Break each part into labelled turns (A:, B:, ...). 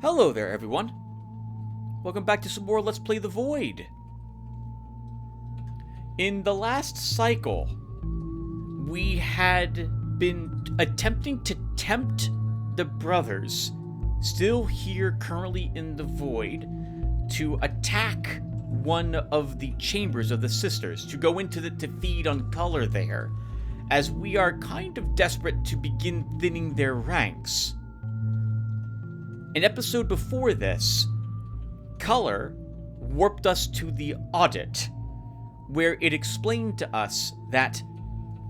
A: Hello there, everyone. Welcome back to some more Let's Play the Void. In the last cycle, we had been attempting to tempt the brothers, still here currently in the Void, to attack one of the chambers of the sisters, to go into to feed on color there, as we are kind of desperate to begin thinning their ranks. An episode before this, Color warped us to the audit, where it explained to us that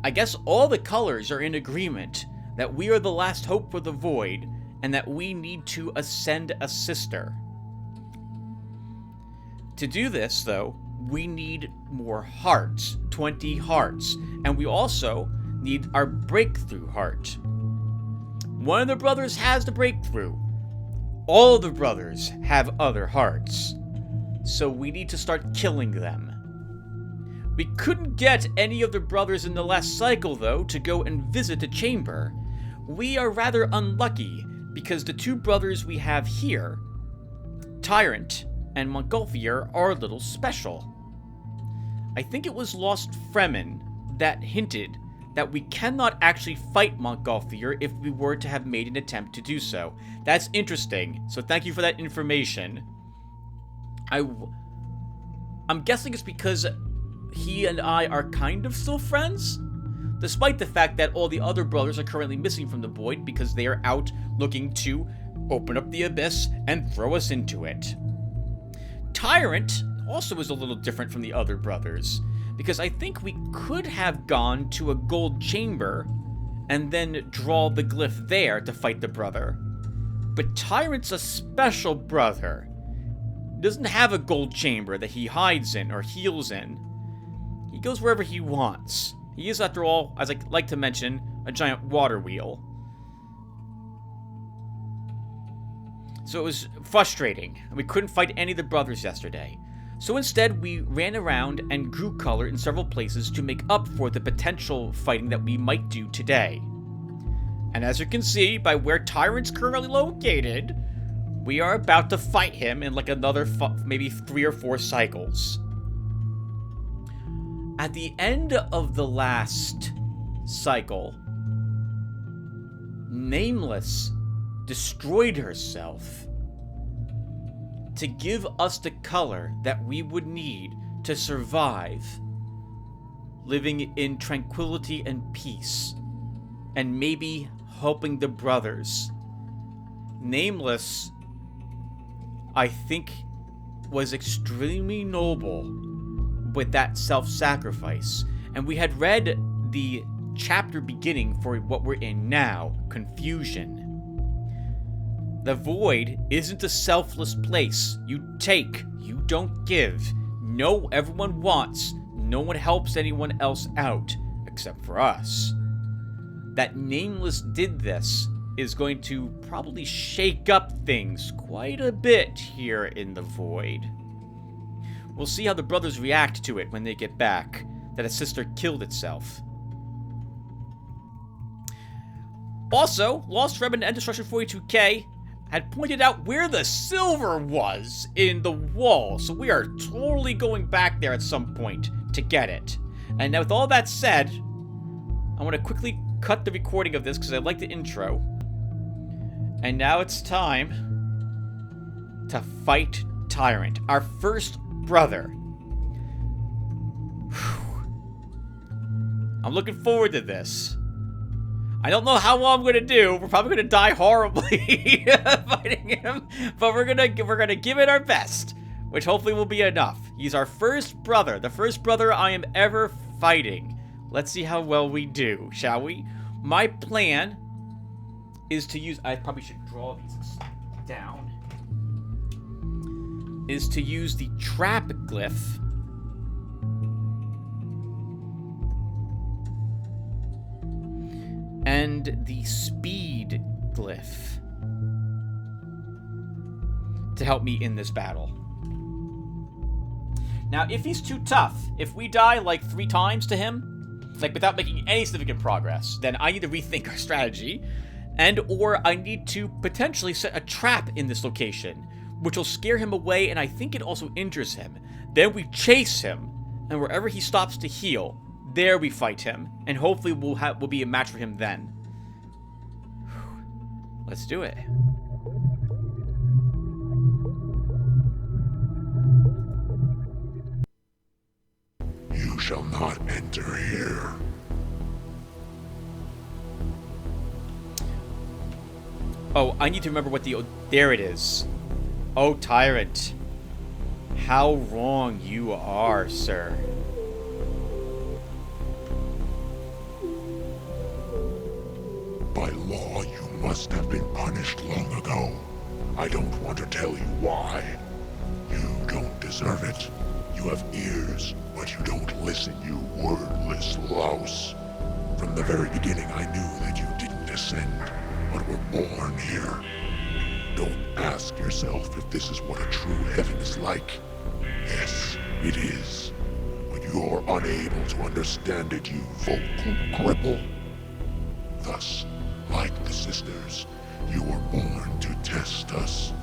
A: I guess all the colors are in agreement that we are the last hope for the Void, and that we need to ascend a sister. To do this, though, we need more hearts, 20 hearts, and we also need our breakthrough heart. One of the brothers has the breakthrough. All of the brothers have other hearts, so we need to start killing them. We couldn't get any of the brothers in the last cycle, though, to go and visit the chamber. We are rather unlucky, because the two brothers we have here, Tyrant and Montgolfier, are a little special. I think it was Lost Fremen that hinted that we cannot actually fight Montgolfier if we were to have made an attempt to do so. That's interesting, so thank you for that information. I'm guessing it's because he and I are kind of still friends, despite the fact that all the other brothers are currently missing from the Void because they are out looking to open up the abyss and throw us into it. Tyrant also is a little different from the other brothers, because I think we could have gone to a gold chamber and then draw the glyph there to fight the brother. But Tyrant's a special brother. He doesn't have a gold chamber that he hides in or heals in. He goes wherever he wants. He is, after all, as I like to mention, a giant water wheel. So it was frustrating, and we couldn't fight any of the brothers yesterday. So instead, we ran around and grew color in several places to make up for the potential fighting that we might do today. And as you can see, by where Tyrant's currently located, we are about to fight him in like another maybe 3 or 4 cycles. At the end of the last cycle, Nameless destroyed herself to give us the color that we would need to survive, living in tranquility and peace, and maybe helping the brothers. Nameless, I think, was extremely noble with that self-sacrifice, and we had read the chapter beginning for what we're in now, Confusion. The Void isn't a selfless place. You take, you don't give. No, everyone wants. No one helps anyone else out, except for us. That Nameless did this is going to probably shake up things quite a bit here in the Void. We'll see how the brothers react to it when they get back, that a sister killed itself. Also, Lost Fremen and Destruction 42K had pointed out where the silver was in the wall, so we are totally going back there at some point to get it. And now with all that said, I want to quickly cut the recording of this because I like the intro. And now it's time to fight Tyrant, our first brother. I'm looking forward to this. I don't know how well I'm gonna do. We're probably gonna die horribly fighting him, but we're gonna give it our best, which hopefully will be enough. He's our first brother, the first brother I am ever fighting. Let's see how well we do, shall we? My plan is to use. I probably should draw these down. Is to use the trap glyph. And the speed glyph to help me in this battle. Now, if he's too tough, if we die like 3 times to him, like without making any significant progress, then I need to rethink our strategy And or I need to potentially set a trap in this location, which will scare him away, and I think it also injures him. Then we chase him, and wherever he stops to heal, there we fight him, and hopefully we'll be a match for him then. Let's do it.
B: You shall not enter here.
A: Oh, I need to remember what the... There it is. Oh, Tyrant. How wrong you are, sir.
B: By law, you must have been punished long ago. I don't want to tell you why. You don't deserve it. You have ears, but you don't listen, you wordless louse. From the very beginning, I knew that you didn't descend, but were born here. Don't ask yourself if this is what a true heaven is like. Yes, it is. But you're unable to understand it, you vocal cripple. Thus, like the sisters, you were born to test us.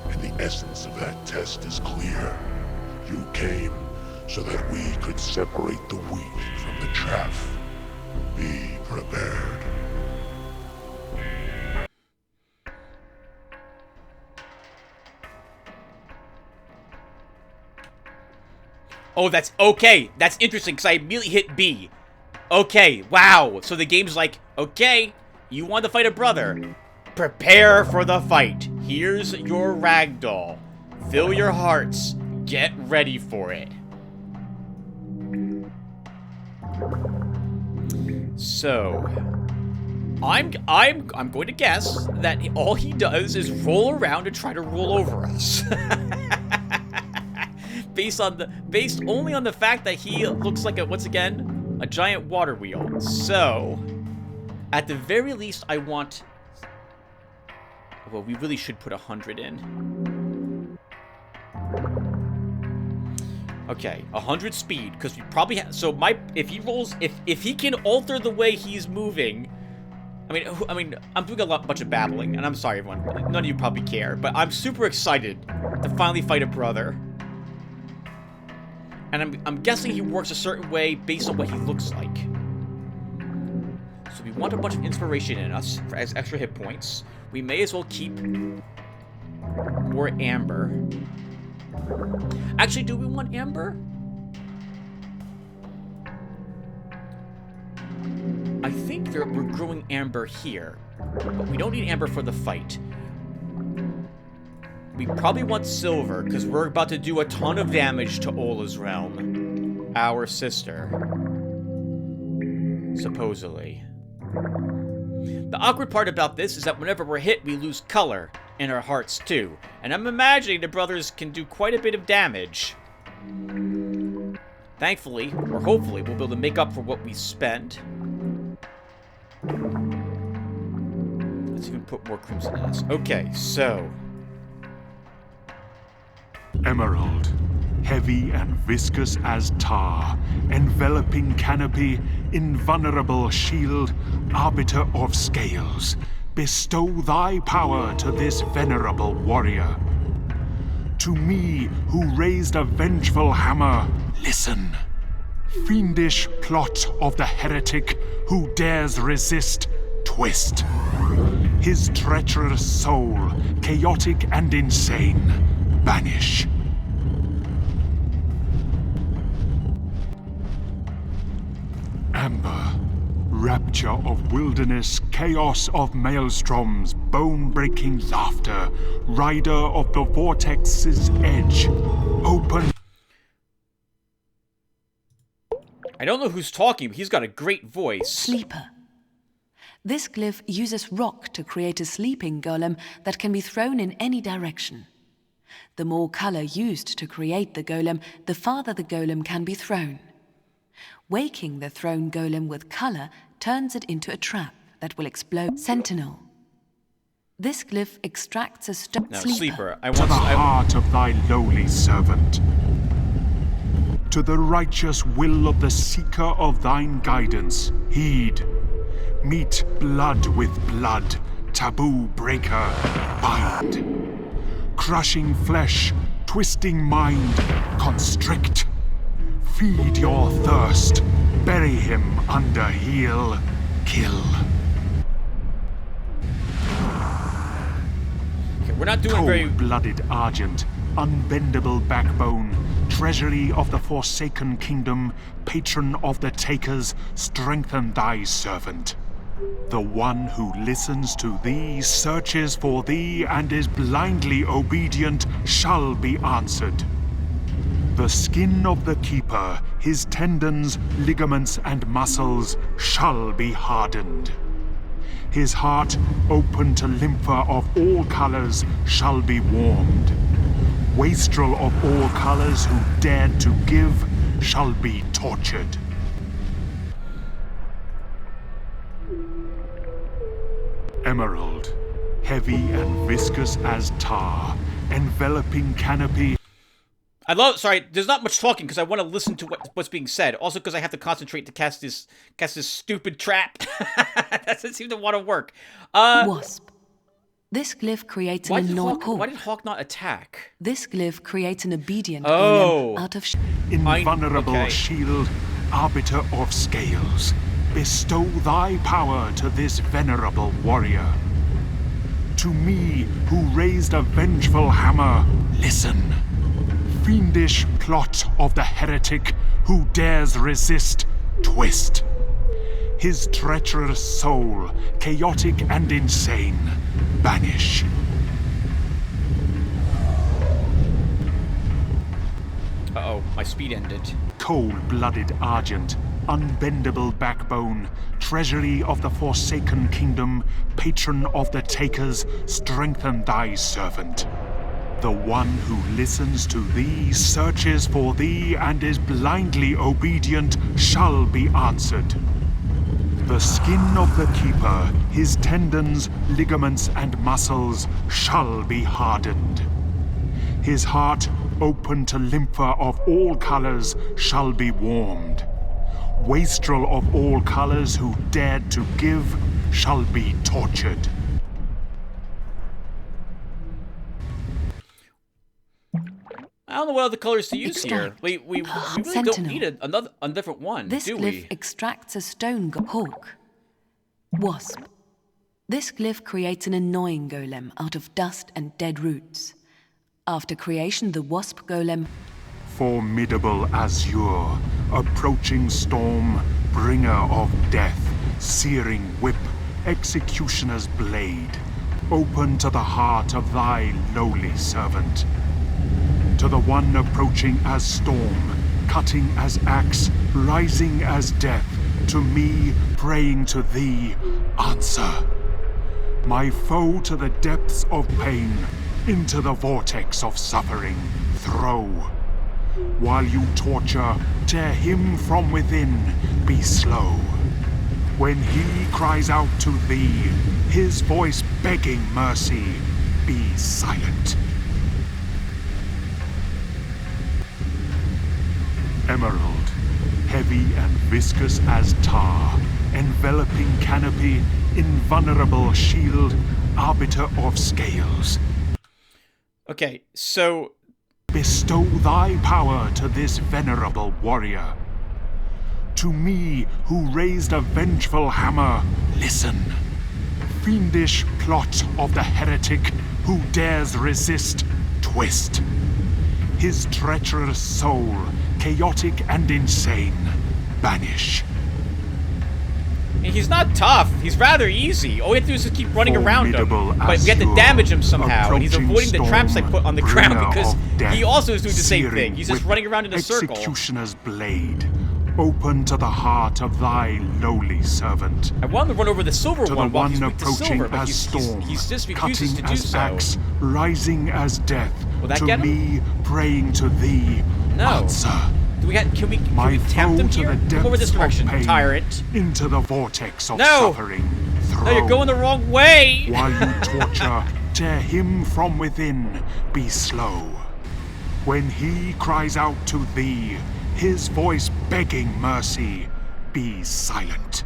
B: And the essence of that test is clear. You came so that we could separate the wheat from the chaff. Be prepared.
A: Oh, that's okay. That's interesting, because I immediately hit B. Okay, wow. So the game's like, okay, you want to fight a brother. Prepare for the fight. Here's your ragdoll. Fill your hearts. Get ready for it. So, I'm going to guess that all he does is roll around and try to roll over us. based only on the fact that he looks like once again, a giant water wheel. So, at the very least, I want... Well, we really should put 100 in. Okay, 100 speed, because we probably have... So, if he rolls... If he can alter the way he's moving... I mean, I'm doing a bunch of babbling, and I'm sorry, everyone. None of you probably care, but I'm super excited to finally fight a brother. And I'm guessing he works a certain way based on what he looks like. So we want a bunch of inspiration in us as extra hit points. We may as well keep more amber. Actually, do we want amber? I think we're growing amber here, but we don't need amber for the fight. We probably want silver, because we're about to do a ton of damage to Ola's realm. Our sister. Supposedly. The awkward part about this is that whenever we're hit, we lose color in our hearts too. And I'm imagining the brothers can do quite a bit of damage. Thankfully, or hopefully, we'll be able to make up for what we spend. Let's even put more crimson in this. Okay, so...
C: Emerald, heavy and viscous as tar, enveloping canopy, invulnerable shield, arbiter of scales, bestow thy power to this venerable warrior. To me, who raised a vengeful hammer, listen. Fiendish plot of the heretic who dares resist, twist. His treacherous soul, chaotic and insane, banish. Amber, rapture of wilderness, chaos of maelstroms, bone-breaking laughter, rider of the vortex's edge, open.
A: I don't know who's talking, but he's got a great voice.
D: Sleeper. This glyph uses rock to create a sleeping golem that can be thrown in any direction. The more color used to create the golem, the farther the golem can be thrown. Waking the thrown golem with color turns it into a trap that will explode. Sentinel. This glyph extracts a stone.
A: Now,
D: Sleeper.
A: I
C: To
A: want
C: the heart of thy lowly servant. To the righteous will of the seeker of thine guidance, heed. Meet blood with blood, taboo breaker, bind. Crushing flesh, twisting mind, constrict. Feed your thirst, bury him under heel, kill.
A: Okay, we're not doing very...
C: Cold-blooded argent, unbendable backbone, treasury of the Forsaken Kingdom, patron of the Takers, strengthen thy servant. The one who listens to thee, searches for thee, and is blindly obedient shall be answered. The skin of the keeper, his tendons, ligaments, and muscles shall be hardened. His heart, open to lympha of all colors, shall be warmed. Wastrel of all colors who dared to give shall be tortured. Emerald, heavy and viscous as tar, enveloping canopy.
A: I love. Sorry, there's not much talking because I want to listen to what's being said. Also, because I have to concentrate to cast this stupid trap. That doesn't seem to want to work.
D: Wasp. This glyph creates an annoying...
A: Why did Hawk not attack?
D: This glyph creates an obedient golem out of...
C: Invulnerable shield, arbiter of scales. Bestow thy power to this venerable warrior. To me, who raised a vengeful hammer, listen. Fiendish plot of the heretic who dares resist, twist. His treacherous soul, chaotic and insane, banish.
A: Uh-oh, my speed ended.
C: Cold-blooded argent, unbendable backbone, treasury of the Forsaken Kingdom, patron of the Takers, strengthen thy servant. The one who listens to thee, searches for thee, and is blindly obedient shall be answered. The skin of the keeper, his tendons, ligaments, and muscles shall be hardened. His heart, open to lympha of all colors, shall be warmed. Wastrel of all colors who dared to give shall be tortured.
A: I don't know what other colors to use here. We really don't need a different one,
D: this
A: do
D: glyph
A: we?
D: extracts a stone hawk. Wasp. This glyph creates an annoying golem out of dust and dead roots. After creation, the wasp golem...
C: Formidable azure, approaching storm, bringer of death, searing whip, executioner's blade, open to the heart of thy lowly servant. To the one approaching as storm, cutting as axe, rising as death, to me, praying to thee, answer. My foe to the depths of pain, into the vortex of suffering, throw. While you torture, tear him from within, be slow. When he cries out to thee, his voice begging mercy, be silent. Emerald, heavy and viscous as tar, enveloping canopy, invulnerable shield, arbiter of scales.
A: Okay, so...
C: Bestow thy power to this venerable warrior. To me, who raised a vengeful hammer, listen. Fiendish plot of the heretic who dares resist, twist. His treacherous soul, chaotic and insane, banish.
A: He's not tough. He's rather easy. All we have to do is just keep running around him. But we have to damage him somehow, and he's avoiding the traps I put on the ground because he also is doing the same thing. He's just running around in a circle.
C: Executioner's blade, open to the heart of thy lowly servant.
A: I want him to run over the silver
C: to
A: one
C: the
A: while
C: one
A: he's weak to
C: approaching
A: silver, but
C: as storm,
A: he's just refuses
C: cutting
A: to do
C: as
A: so.
C: axe, rising as death.
A: Will that
C: to
A: get him?
C: me, praying to thee,
A: No.
C: answer.
A: Can we
C: My
A: tempt him
C: foe to
A: here?
C: the
A: Come over this
C: depths of
A: direction,
C: pain,
A: Tyrant.
C: into the vortex of
A: No!
C: suffering. Throw.
A: No, you're going the wrong way!
C: While you torture, tear him from within, be slow. When he cries out to thee, his voice begging mercy, be silent.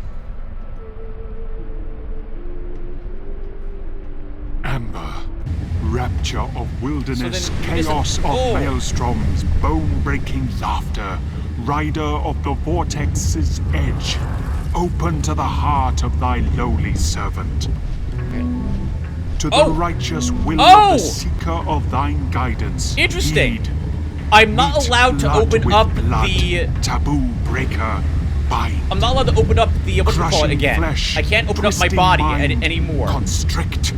C: Rapture of wilderness,
A: So then you just-
C: chaos of
A: oh.
C: maelstroms, bone-breaking laughter, rider of the vortex's edge, open to the heart of thy lowly servant. To the
A: Oh.
C: righteous will
A: Oh.
C: of the seeker of thine guidance.
A: Interesting.
C: Heed.
A: I'm not
C: Meet
A: allowed to
C: blood
A: open
C: with
A: up
C: blood,
A: the...
C: taboo breaker. Bind.
A: I'm not allowed to open up the... What you call it
C: Crushing
A: again?
C: flesh,
A: I can't open up my
C: twisting
A: body
C: mind,
A: anymore.
C: Constrict.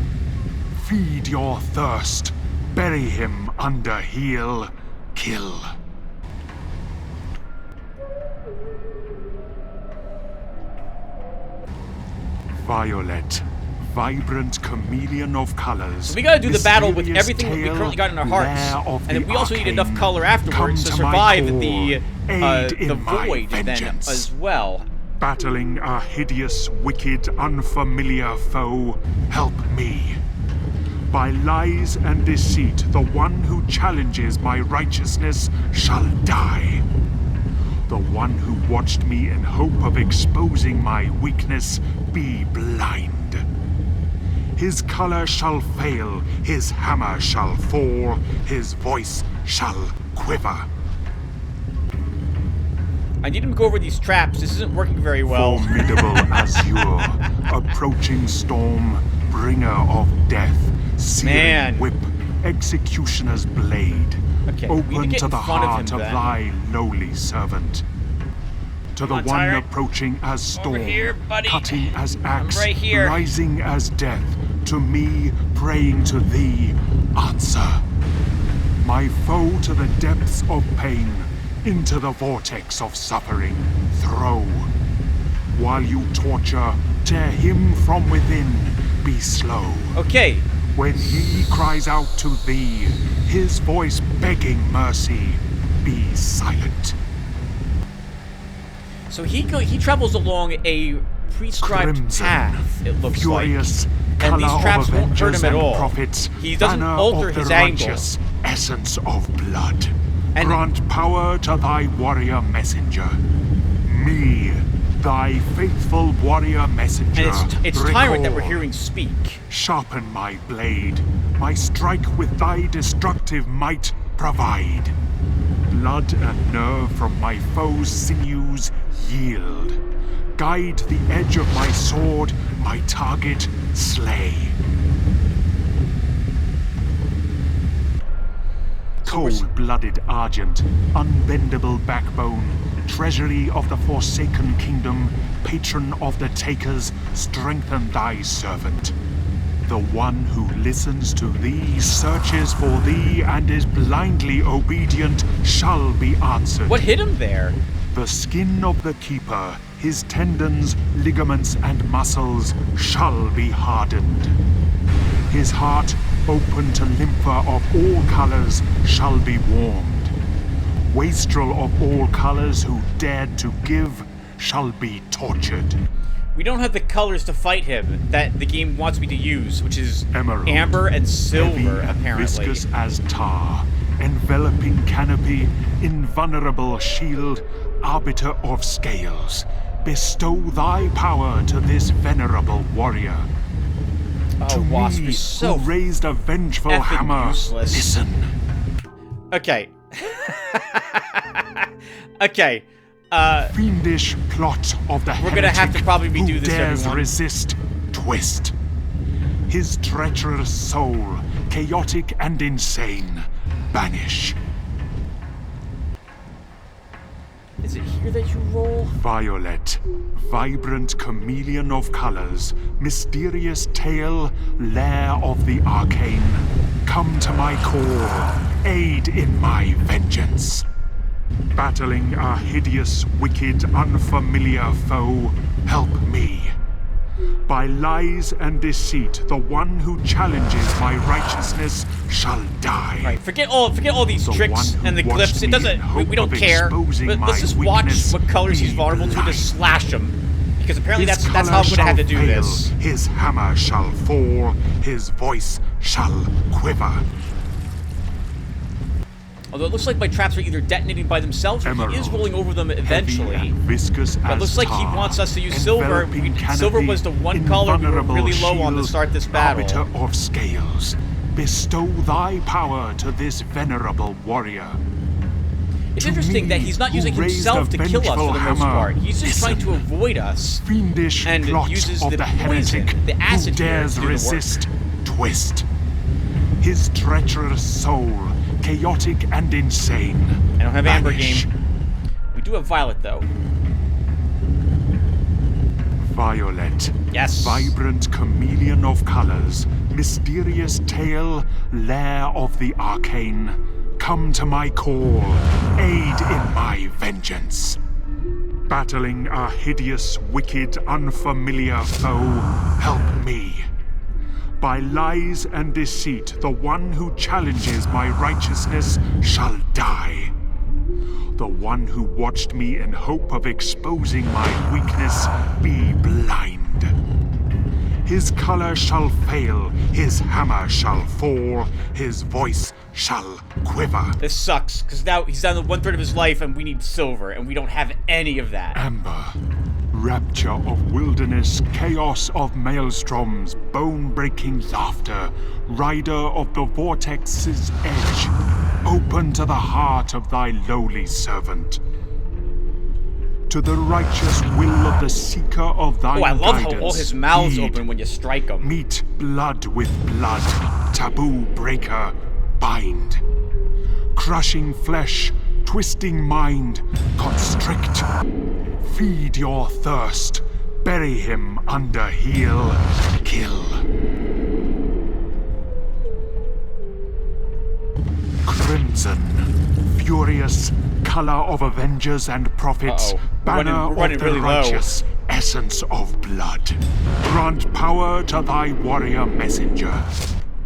C: Feed your thirst. Bury him under heel. Kill. Violet. Vibrant chameleon of colors.
A: So we gotta do the battle with
C: mysterious
A: everything that we
C: tale,
A: currently got in our
C: lair
A: hearts.
C: of
A: And then
C: the
A: we also need enough
C: arcane.
A: color afterwards to
C: Come to my
A: survive
C: core.
A: the
C: Aid in my
A: void then
C: vengeance.
A: as well.
C: Battling a hideous, wicked, unfamiliar foe, help me. By lies and deceit, the one who challenges my righteousness shall die. The one who watched me in hope of exposing my weakness be blind. His color shall fail, his hammer shall fall, his voice shall quiver.
A: I need him to go over these traps. This isn't working very well.
C: Formidable azure, approaching storm, bringer of death, searing
A: Man.
C: whip, executioner's blade.
A: Okay, we need to
C: Open
A: get
C: to
A: in
C: the
A: front of
C: heart
A: him
C: of
A: then.
C: thy lowly servant. To the
A: on,
C: one
A: Tyrant.
C: approaching as storm,
A: here, buddy.
C: cutting as axe,
A: right here.
C: rising as death, to me, praying to thee, answer. My foe to the depths of pain, into the vortex of suffering, throw. While you torture, tear him from within, be slow.
A: Okay,
C: When he cries out to thee, his voice begging mercy, be silent.
A: so he travels along a prescribed
C: Crimson,
A: path, it looks
C: furious,
A: like. And
C: color
A: these traps
C: of
A: won't hurt
C: avengers
A: him at
C: and
A: all.
C: prophets,
A: He doesn't
C: banner
A: alter
C: of the
A: his angle.
C: righteous, essence of blood.
A: And-
C: Grant power to thy warrior messenger. Me, thy faithful warrior messenger.
A: And it's Tyrant that we're
C: recall.
A: hearing speak.
C: Sharpen my blade, my strike with thy destructive might provide. Blood and nerve from my foe's sinews yield. Guide the edge of my sword, my target slay. Cold-blooded argent, unbendable backbone, treasury of the Forsaken Kingdom, patron of the Takers, strengthen thy servant. The one who listens to thee, searches for thee, and is blindly obedient shall be answered.
A: What hit him there?
C: The skin of the keeper, his tendons, ligaments, and muscles shall be hardened. His heart, open to lympha of all colors, shall be warmed. Wastrel of all colors who dared to give shall be tortured.
A: We don't have the colors to fight him that the game wants me to use, which is
C: Emerald,
A: amber and
C: heavy
A: silver,
C: and
A: apparently.
C: viscous as tar, enveloping canopy, invulnerable shield, arbiter of scales. Bestow thy power to this venerable warrior.
A: Oh,
C: To
A: Wasp
C: me,
A: is so
C: who raised a vengeful
A: effing
C: hammer,
A: useless.
C: listen.
A: Okay. Okay.
C: Fiendish plot of the
A: We're gonna have to
C: heretic
A: probably
C: who
A: redo this,
C: dares
A: everyone.
C: resist, twist. His treacherous soul, chaotic and insane, banish.
A: Is it here that you roll?
C: Violet, vibrant chameleon of colors, mysterious tale, lair of the arcane. Come to my core, aid in my vengeance. Battling a hideous, wicked, unfamiliar foe, help me. By lies and deceit, the one who challenges my righteousness shall die.
A: Right, forget all these
C: The
A: tricks
C: one who
A: and the
C: watched
A: clips. It
C: me
A: doesn't.
C: in hope
A: We don't
C: of
A: care.
C: exposing
A: But let's
C: my
A: just watch
C: weakness
A: what colors he's
C: be
A: vulnerable to
C: blind.
A: slash him. Because apparently
C: His
A: that's how I'm
C: color
A: gonna have to
C: shall
A: do
C: fail,
A: this.
C: His hammer shall fall, his voice shall quiver.
A: Although it looks like my traps are either detonating by themselves or he is
C: Emerald,
A: rolling over them
C: heavy
A: eventually.
C: and viscous
A: But it
C: as
A: looks like he
C: tar,
A: wants us to use silver.
C: enveloping
A: Silver
C: canopy,
A: was the one color we were
C: invulnerable
A: really low on to
C: shield,
A: start this battle.
C: Arbiter of scales, bestow thy power to this venerable warrior.
A: It's
C: To
A: interesting
C: me,
A: that he's not
C: who
A: using
C: raised
A: himself
C: a
A: to kill us for the
C: vengeful
A: most
C: hammer,
A: part. He's just trying to
C: listen.
A: avoid us.
C: Fiendish
A: And
C: plot
A: uses
C: of
A: the
C: the heretic
A: poison, the acid
C: who
A: here
C: dares
A: to do the work.
C: resist, twist. His treacherous soul, chaotic and insane.
A: I don't have Amber
C: Vanish.
A: Game. We do have Violet, though.
C: Violet.
A: Yes.
C: Vibrant chameleon of colors, mysterious tale, lair of the arcane. Come to my call, aid in my vengeance. Battling a hideous, wicked, unfamiliar foe, help me. By lies and deceit, the one who challenges my righteousness shall die. The one who watched me in hope of exposing my weakness be blind. His color shall fail, his hammer shall fall, his voice shall quiver.
A: This sucks, because now he's down to 1/3 of his life and we need silver, and we don't have any of that.
C: Amber, rapture of wilderness, chaos of maelstroms, bone-breaking laughter, rider of the vortex's edge, open to the heart of thy lowly servant. To the righteous will of the seeker of thy
A: Oh, I love
C: guidance,
A: how all his mouths
C: heed.
A: open when you strike him.
C: Meet blood with blood, taboo breaker, bind. Crushing flesh, twisting mind, constrict. Feed your thirst, bury him under heel, kill. Crimson, furious, color of avengers and prophets,
A: Uh-oh.
C: banner
A: We're running
C: of the
A: really low.
C: righteous, essence of blood. Grant power to thy warrior messenger.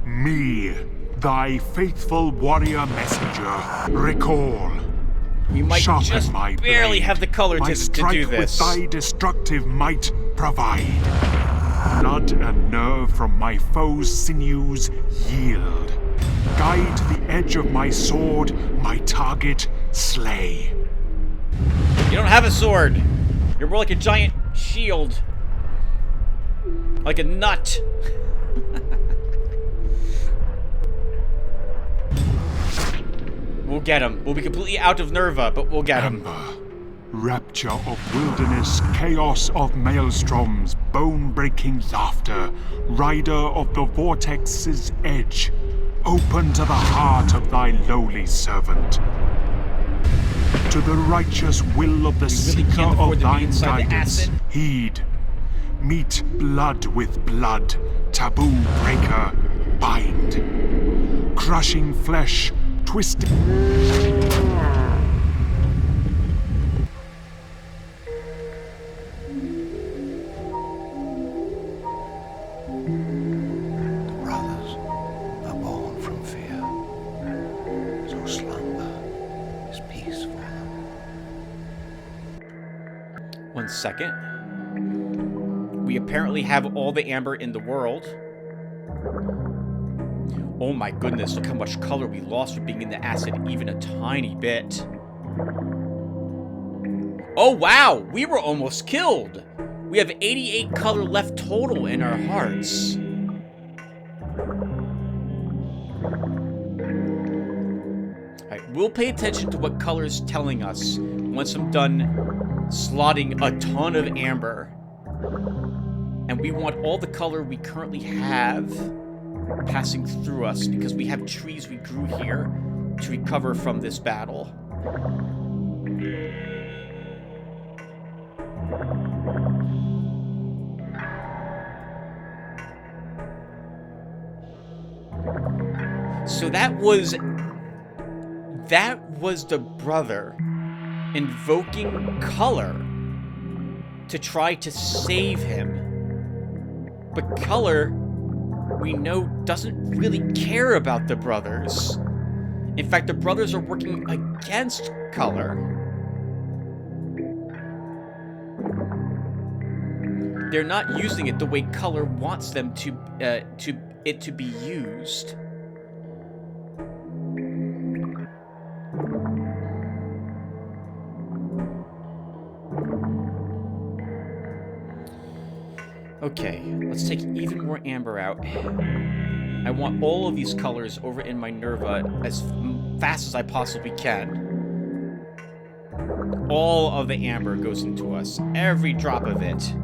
C: Me, thy faithful warrior messenger, recall.
A: We might
C: Sharpen
A: just
C: my
A: barely
C: blade.
A: have the color
C: My
A: to
C: strike
A: do this.
C: with thy destructive might provide. Blood and nerve from my foe's sinews yield. Guide the edge of my sword, my target slay.
A: You don't have a sword. You're more like a giant shield. Like a nut. We'll get him. We'll be completely out of Nerva, but we'll get him.
C: Amber, rapture of wilderness, chaos of maelstroms, bone-breaking laughter, rider of the vortex's edge, open to the heart of thy lowly servant. To the righteous will of the
A: really
C: seeker
A: can't afford
C: of
A: to be
C: thine
A: inside the
C: guidance,
A: acid.
C: heed. Meet blood with blood, taboo breaker, bind. Crushing flesh, twisting.
E: The brothers are born from fear, so slumber is peace for them.
A: 1 second. We apparently have all the amber in the world. Oh my goodness, look how much color we lost from being in the acid even a tiny bit. Oh wow, we were almost killed. We have 88 color left total in our hearts. Alright, we'll pay attention to what color's telling us once I'm done slotting a ton of amber. And we want all the color we currently have passing through us because we have trees we grew here to recover from this battle. So that was the brother invoking color to try to save him. But color, we know, doesn't really care about the brothers. In fact, the brothers are working against color. They're not using it the way color wants them to be used. Okay, let's take even more amber out. I want all of these colors over in my Nerva as fast as I possibly can. All of the amber goes into us. Every drop of it.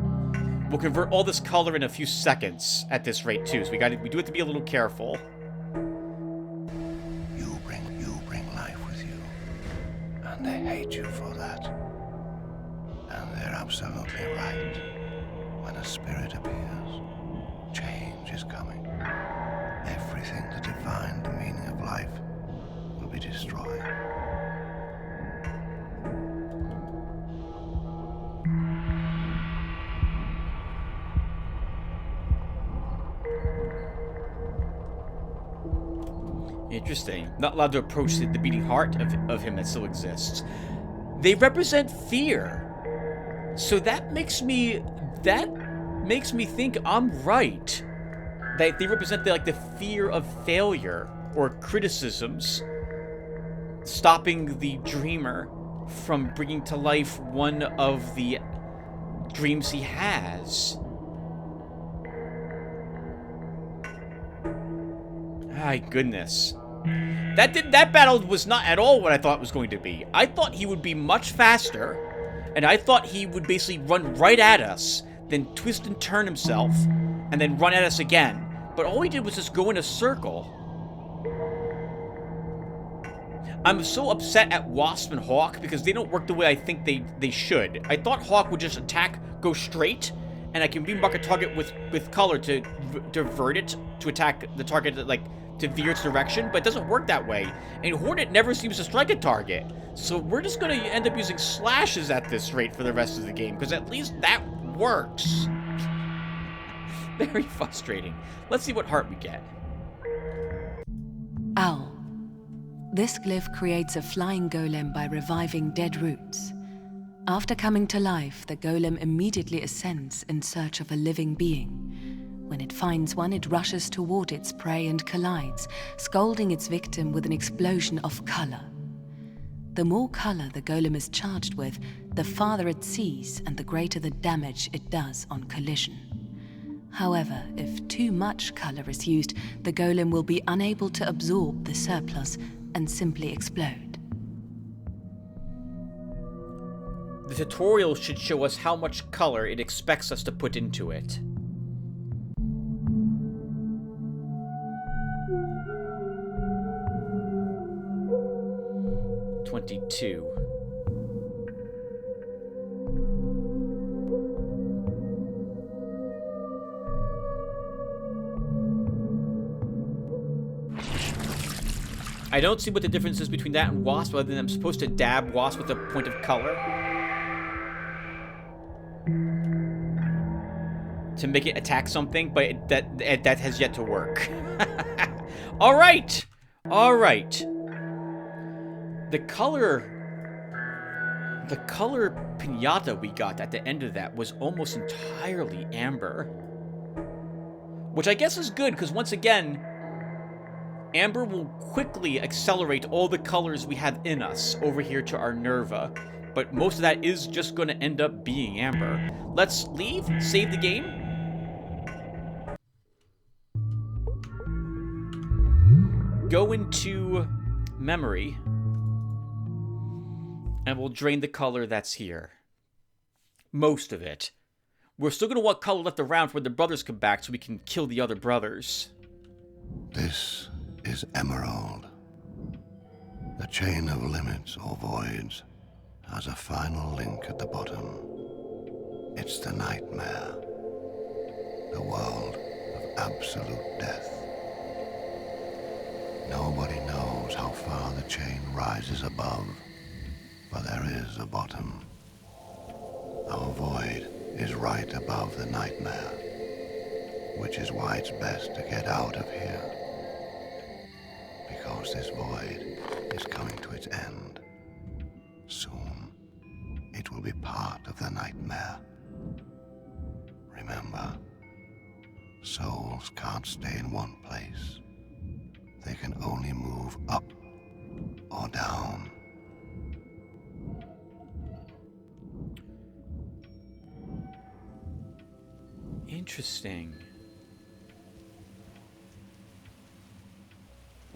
A: We'll convert all this color in a few seconds at this rate, too. So we do have to be a little careful.
E: You bring life with you. And they hate you for that. And they're absolutely right. When a spirit appears, change is coming. Everything that defined the meaning of life will be destroyed.
A: Interesting. Not allowed to approach the beating heart of him that still exists. They represent fear. So that makes me think I'm right. That they represent the fear of failure or criticisms, stopping the dreamer from bringing to life one of the dreams he has. My goodness. That battle was not at all what I thought it was going to be. I thought he would be much faster, and I thought he would basically run right at us, then twist and turn himself, and then run at us again. But all he did was just go in a circle. I'm so upset at Wasp and Hawk because they don't work the way I think they should. I thought Hawk would just attack, go straight, and I can remark a target with color to divert it, to attack the target, to veer its direction, but it doesn't work that way. And Hornet never seems to strike a target. So we're just going to end up using slashes at this rate for the rest of the game, because at least that works. Very frustrating. Let's see what heart we get.
D: Owl. This glyph creates a flying golem by reviving dead roots. After coming to life, the golem immediately ascends in search of a living being. When it finds one, it rushes toward its prey and collides, scalding its victim with an explosion of color. The more color the golem is charged with, the farther it sees and the greater the damage it does on collision. However, if too much color is used, the golem will be unable to absorb the surplus and simply explode.
A: The tutorial should show us how much color it expects us to put into it. $22. I don't see what the difference is between that and Wasp, other than I'm supposed to dab Wasp with a point of color to make it attack something, but that has yet to work. All right. The color pinata we got at the end of that was almost entirely amber, which I guess is good, because once again, amber will quickly accelerate all the colors we have in us over here to our Nerva, but most of that is just going to end up being amber. Let's leave, save the game. Go into memory, and we'll drain the color that's here. Most of it. We're still going to want color left around for when the brothers come back so we can kill the other brothers.
E: This is Emerald. The chain of limits or voids has a final link at the bottom. It's the nightmare. The world of absolute death. Nobody knows how far the chain rises above, but there is a bottom. Our void is right above the nightmare, which is why it's best to get out of here. Because this void is coming to its end. Soon, it will be part of the nightmare. Remember, souls can't stay in one place. They can only move up or down.
A: Interesting.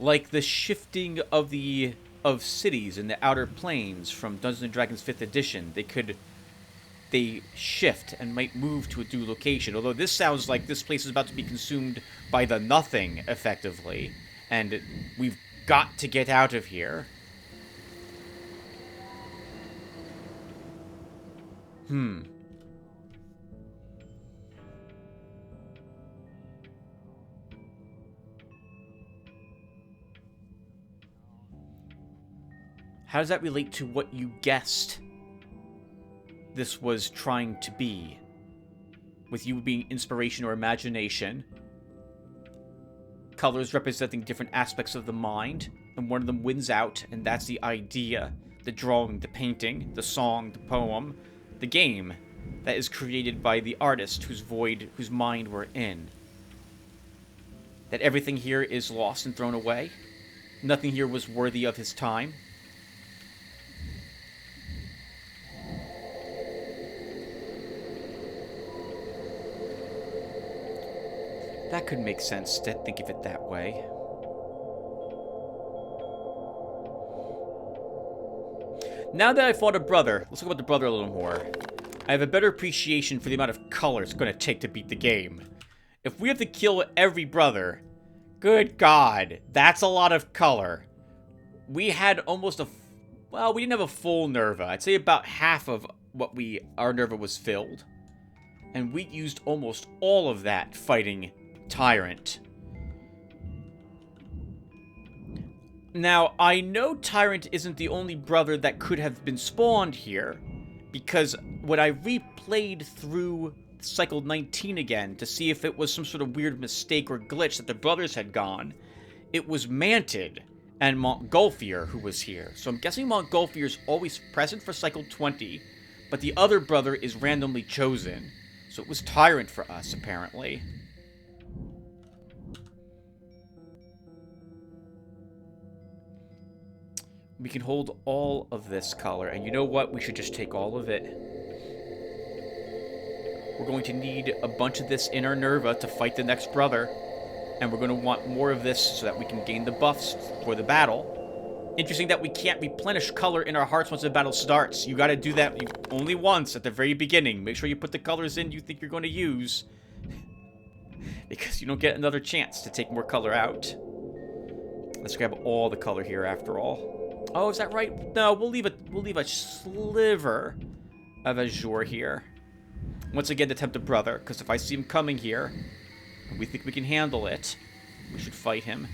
A: Like the shifting of cities in the Outer Planes from Dungeons & Dragons 5th edition. They shift and might move to a new location. Although this sounds like this place is about to be consumed by the Nothing, effectively. And we've got to get out of here. How does that relate to what you guessed this was trying to be? With you being inspiration or imagination. Colors representing different aspects of the mind. And one of them wins out, and that's the idea. The drawing, the painting, the song, the poem, the game that is created by the artist whose mind we're in. That everything here is lost and thrown away. Nothing here was worthy of his time. That could make sense to think of it that way. Now that I fought a brother, let's talk about the brother a little more. I have a better appreciation for the amount of color it's going to take to beat the game. If we have to kill every brother, good God, that's a lot of color. We had almost well, we didn't have a full Nerva. I'd say about half of what our Nerva was filled. And we used almost all of that fighting Tyrant. Now, I know Tyrant isn't the only brother that could have been spawned here, because when I replayed through Cycle 19 again to see if it was some sort of weird mistake or glitch that the brothers had gone, it was Mantid and Montgolfier who was here. So I'm guessing Montgolfier is always present for Cycle 20, but the other brother is randomly chosen. So it was Tyrant for us, apparently. We can hold all of this color, and you know what? We should just take all of it. We're going to need a bunch of this in our Nerva to fight the next brother, and we're going to want more of this so that we can gain the buffs for the battle. Interesting that we can't replenish color in our hearts once the battle starts. You got to do that only once at the very beginning. Make sure you put the colors in you think you're going to use, because you don't get another chance to take more color out. Let's grab all the color here after all. Oh, is that right? No, we'll leave a sliver of azure here. Once again, to tempt a brother, because if I see him coming here, and we think we can handle it, we should fight him.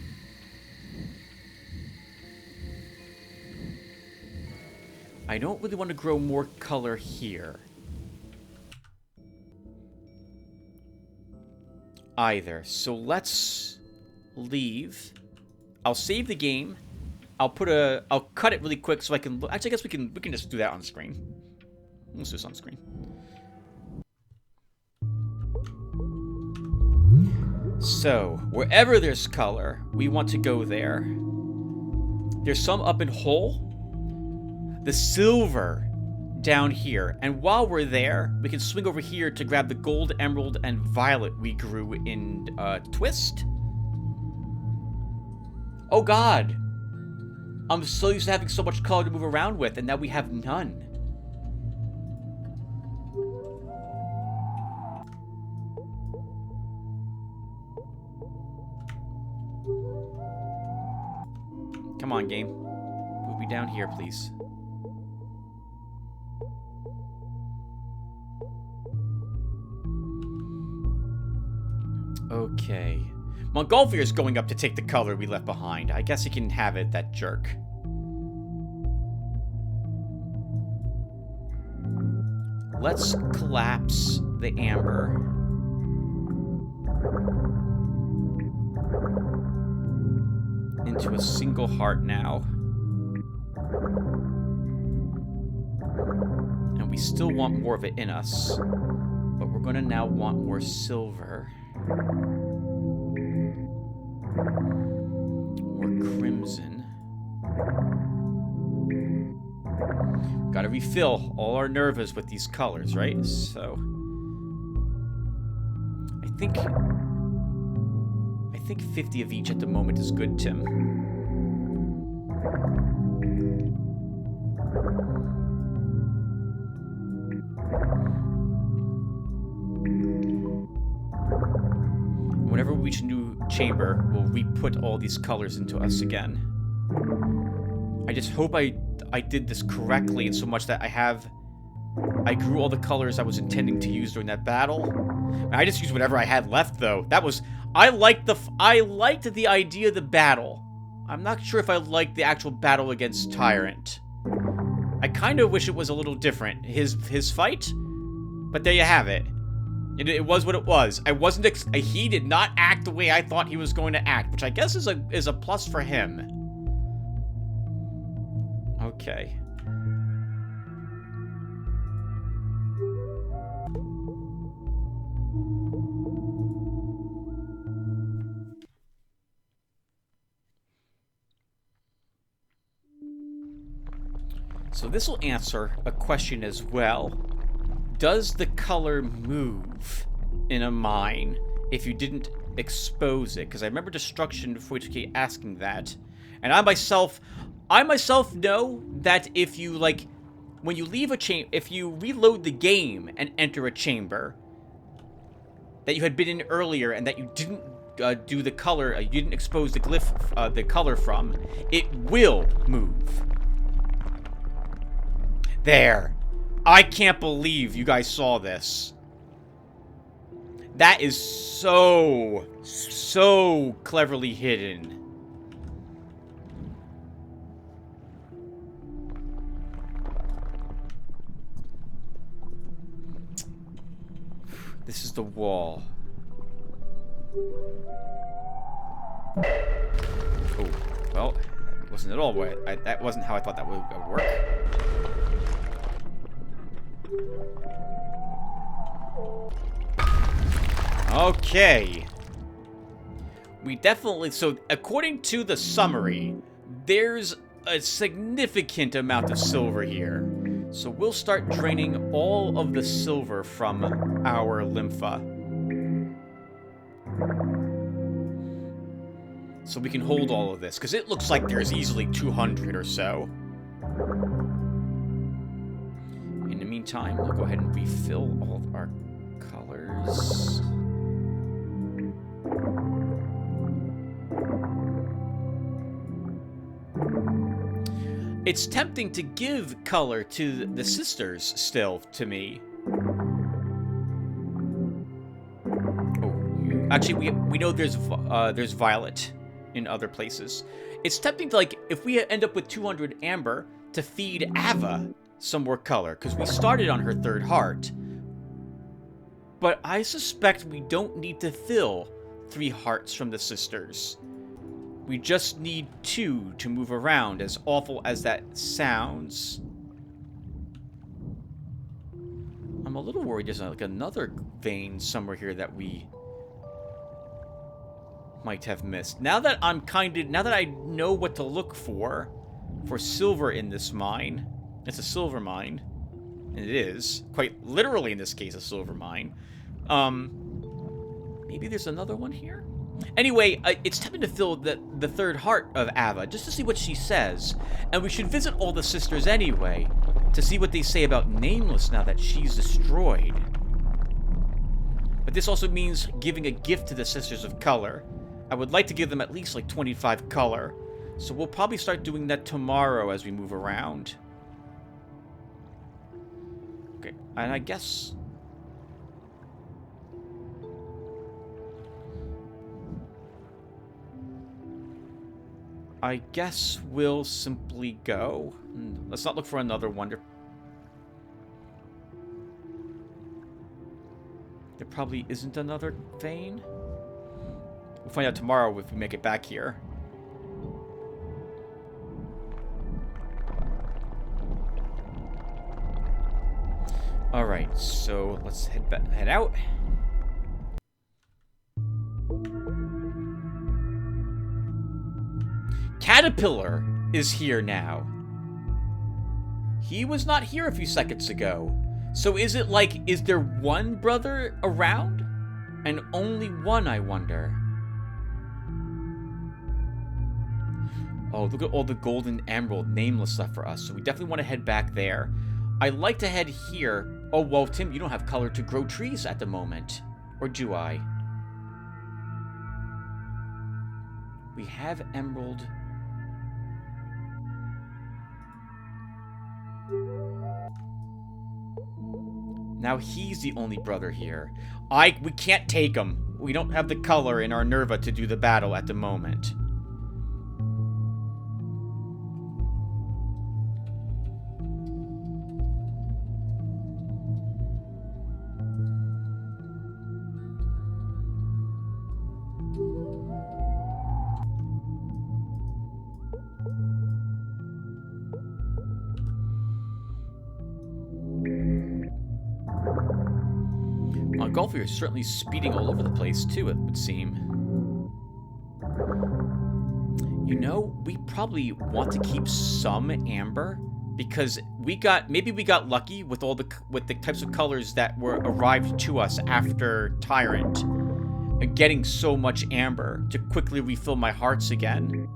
A: I don't really want to grow more color here. Either. So let's leave. I'll save the game. I'll cut it really quick so I can look. Actually, I guess we can just do that on screen. Let's do this on screen. So, wherever there's color, we want to go there. There's some up in Hull. The silver down here. And while we're there, we can swing over here to grab the gold, emerald, and violet we grew in Twist. Oh God! I'm so used to having so much color to move around with, and now we have none. Come on, game. Move me down here, please. Okay. Montgolfier is going up to take the color we left behind. I guess he can have it, that jerk. Let's collapse the amber. Into a single heart now. And we still want more of it in us. But we're gonna now want more silver. More crimson. Gotta refill all our Nervas with these colors, right? So I think 50 of each at the moment is good, Tim. Whenever we reach a new chamber, we'll re-put all these colors into us again. I just hope I did this correctly in so much that I grew all the colors I was intending to use during that battle. I just used whatever I had left, though. I liked the idea of the battle. I'm not sure if I liked the actual battle against Tyrant. I kind of wish it was a little different, his fight. But there you have it. It was what it was. He did not act the way I thought he was going to act, which I guess is a plus for him. Okay. So this will answer a question as well. Does the color move in a mine if you didn't expose it? Because I remember Destruction before you keep asking that. And I myself know that if you, like, when you leave a chamber, if you reload the game and enter a chamber that you had been in earlier and that you didn't do the color, you didn't expose the glyph, the color from, it will move. There. I can't believe you guys saw this. That is so cleverly hidden. This is the wall. Oh, well, that wasn't at all what that wasn't how I thought that would work. Okay. We definitely... So, according to the summary, there's a significant amount of silver here. So we'll start draining all of the silver from our lympha. So we can hold all of this, because it looks like there's easily 200 or so. In the meantime, we'll go ahead and refill all of our colors. It's tempting to give color to the sisters still, to me. Oh, actually, we know there's violet in other places. It's tempting to, like, if we end up with 200 amber, to feed Ava some more color, because we started on her third heart. But I suspect we don't need to fill 3 hearts from the sisters. We just need 2 to move around, as awful as that sounds. I'm a little worried there's like another vein somewhere here that we might have missed. Now that I know what to look for silver in this mine. It's a silver mine. And it is. Quite literally in this case, a silver mine. Maybe there's another one here? Anyway, it's tempting to fill the third heart of Ava, just to see what she says. And we should visit all the sisters anyway, to see what they say about Nameless now that she's destroyed. But this also means giving a gift to the Sisters of Color. I would like to give them at least like 25 color. So we'll probably start doing that tomorrow as we move around. Okay, and I guess... we'll simply go. Let's not look for another wonder. There probably isn't another vein. We'll find out tomorrow if we make it back here. Alright, so let's head out. Caterpillar is here now. He was not here a few seconds ago. So is it like, is there one brother around? And only one, I wonder. Oh, look at all the gold and emerald nameless left for us. So we definitely want to head back there. I'd like to head here. Oh, well, Tim, you don't have color to grow trees at the moment. Or do I? We have emerald. Now he's the only brother here. We can't take him. We don't have the color in our Nerva to do the battle at the moment. Golfer is certainly speeding all over the place, too, it would seem. You know, we probably want to keep some amber, because maybe we got lucky with all the types of colors that were arrived to us after Tyrant, getting so much amber to quickly refill my hearts again.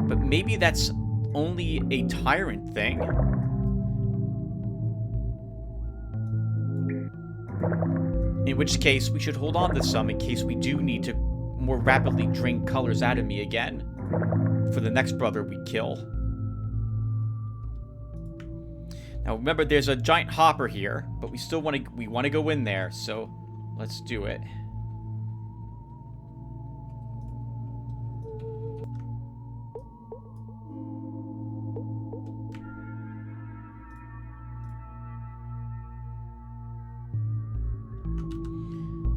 A: But maybe that's only a Tyrant thing. In which case, we should hold on to some in case we do need to more rapidly drain colors out of me again for the next brother we kill. Now remember, there's a giant hopper here, but we still want to go in there, so let's do it.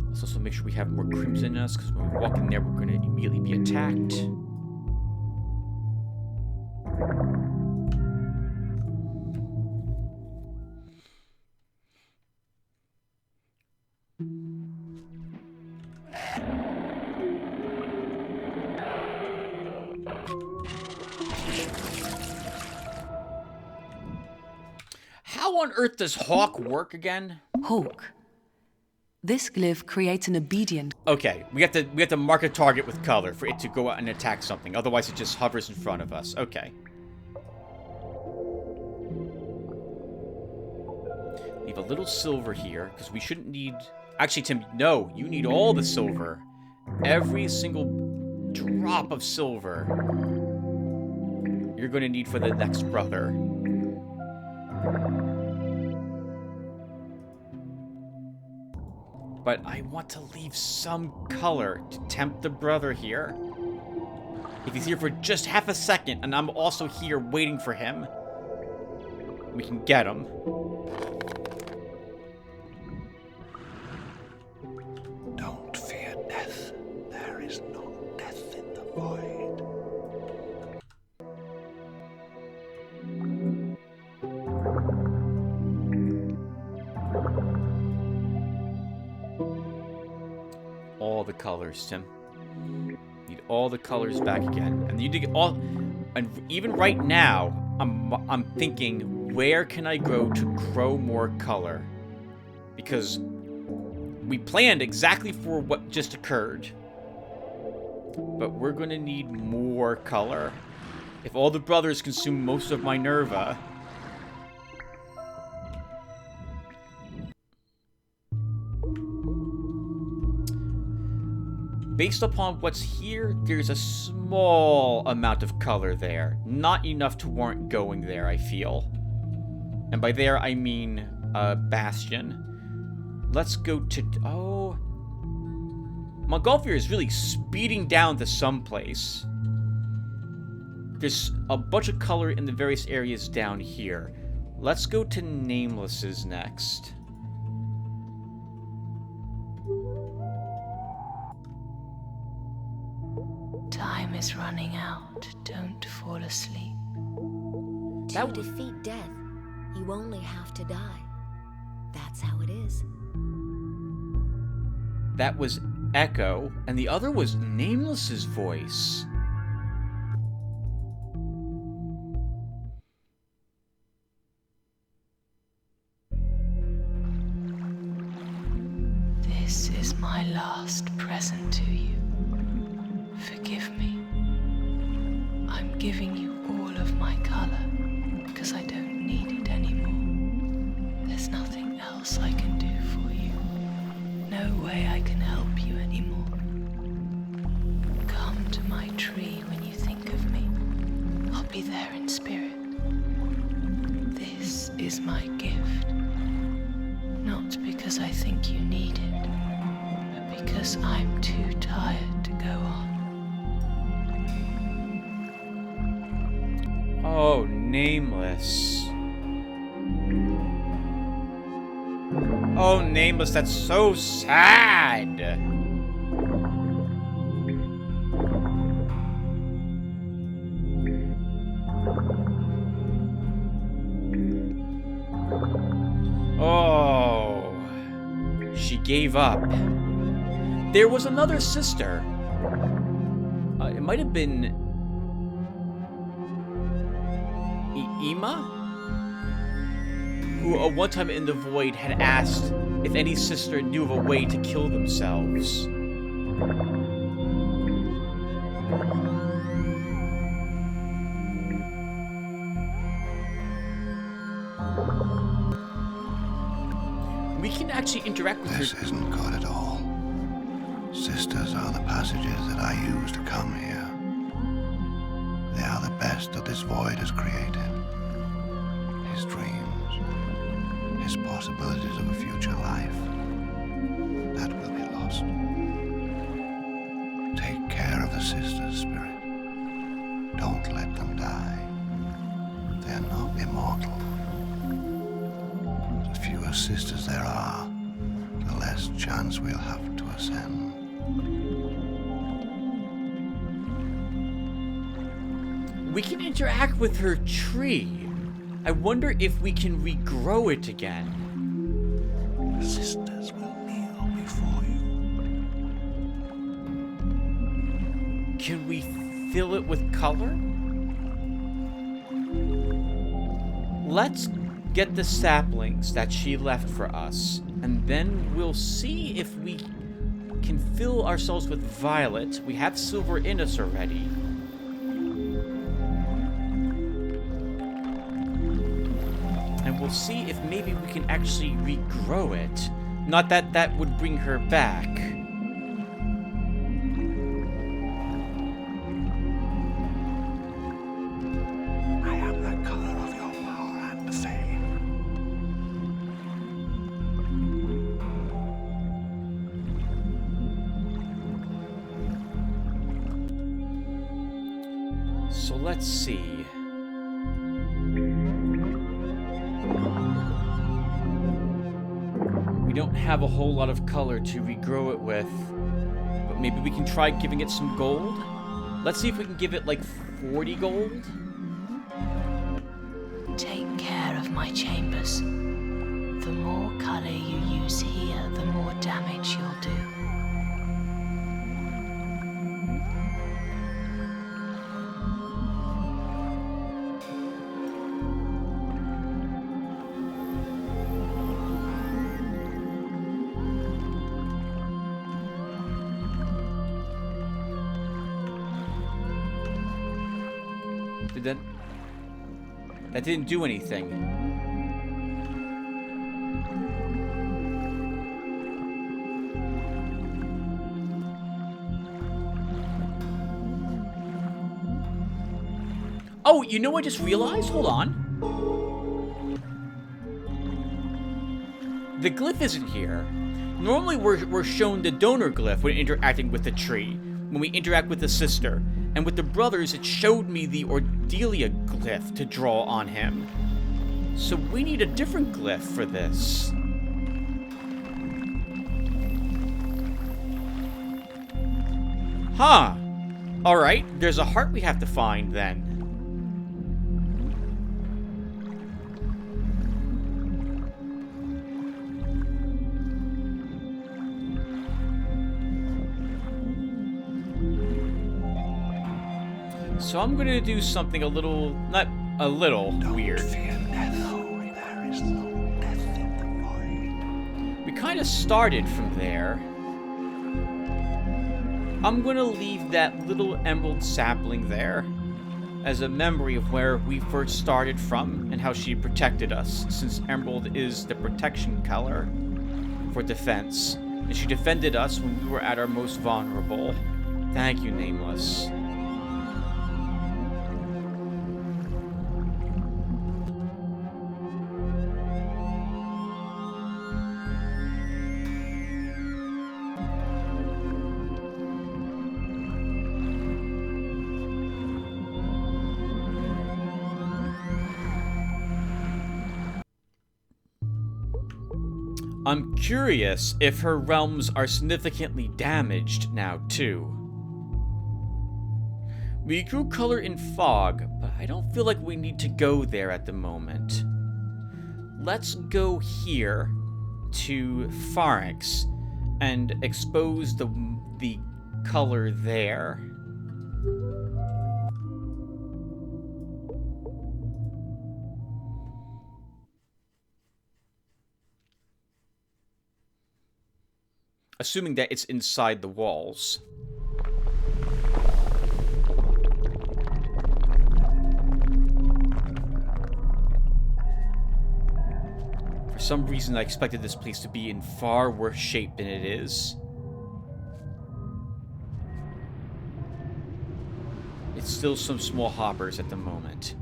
A: Let's also make sure we have more crimson in us, because when we walk in there, we're going to immediately be attacked. How on earth does Hawk work again?
D: Hawk. This glyph creates an obedient...
A: Okay, we have to mark a target with color for it to go out and attack something. Otherwise, it just hovers in front of us. Okay. Leave a little silver here, because we shouldn't need... Actually, Tim, no, you need all the silver. Every single drop of silver you're going to need for the next brother. But I want to leave some color to tempt the brother here. If he's here for just half a second, and I'm also here waiting for him, we can get him.
E: Don't fear death. There is no death in the void.
A: All the colors, Tim. Need all the colors back again. And you need all. And even right now, I'm thinking, where can I go to grow more color? Because we planned exactly for what just occurred. But we're going to need more color. If all the brothers consume most of my Nerva... Based upon what's here, there's a small amount of color there. Not enough to warrant going there, I feel. And by there, I mean, Bastion. Let's go to... Oh... Montgolfier is really speeding down to someplace. There's a bunch of color in the various areas down here. Let's go to Nameless's next.
D: Time is running out. Don't fall asleep.
F: To defeat death, you only have to die. That's how it is.
A: That was Echo, and the other was Nameless's voice.
D: This is my last present to you. Forgive me. I'm giving you all of my color because I don't need it anymore. There's nothing else I can do for you. No way I can help you anymore. Come to my tree when you think of me. I'll be there in spirit. This is my gift. Not because I think you need it, but because I'm too tired to go on.
A: Oh, Nameless. Oh, Nameless, that's so sad. Oh, she gave up. There was another sister. It might have been Ima, who one time in the void had asked if any sister knew of a way to kill themselves. We can actually interact with
E: This
A: her.
E: isn't good at all. Sisters are the passages that I use to come here. They are the best that this void has created. His dreams, his possibilities of a future life, that will be lost. Take care of the sisters, Spirit. Don't let them die. They're not immortal. The fewer sisters there are, the less chance we'll have to ascend.
A: We can interact with her tree. I wonder if we can regrow it again.
E: Sisters will kneel before you.
A: Can we fill it with color? Let's get the saplings that she left for us, and then we'll see if we can fill ourselves with violet. We have silver in us already. And we'll see if maybe we can actually regrow it. Not that that would bring her back.
E: I am the color of your power and fame.
A: So let's see. We don't have a whole lot of color to regrow it with, but maybe we can try giving it some gold? Let's see if we can give it like 40 gold?
D: Take care of my chambers. The more color you use here, the more damage you'll do.
A: That didn't do anything. Oh, you know what I just realized? Hold on. The glyph isn't here. Normally we're shown the donor glyph when interacting with the tree, when we interact with the sister. And with the brothers, it showed me the Ordelia glyph to draw on him. So we need a different glyph for this. Huh. Alright, there's a heart we have to find then. So I'm gonna do something a little, not a little, weird.
E: Fear death. There is no death in the void.
A: We kind of started from there. I'm gonna leave that little emerald sapling there. as a memory of where we first started from and how she protected us, since emerald is the protection color for defense, and she defended us when we were at our most vulnerable. Thank you, Nameless. I'm curious if her realms are significantly damaged now, too. We grew color in fog, but I don't feel like we need to go there at the moment. Let's go here to Pharynx and expose the color there. Assuming that it's inside the walls. For some reason, I expected this place to be in far worse shape than it is. It's still some small hoppers at the moment.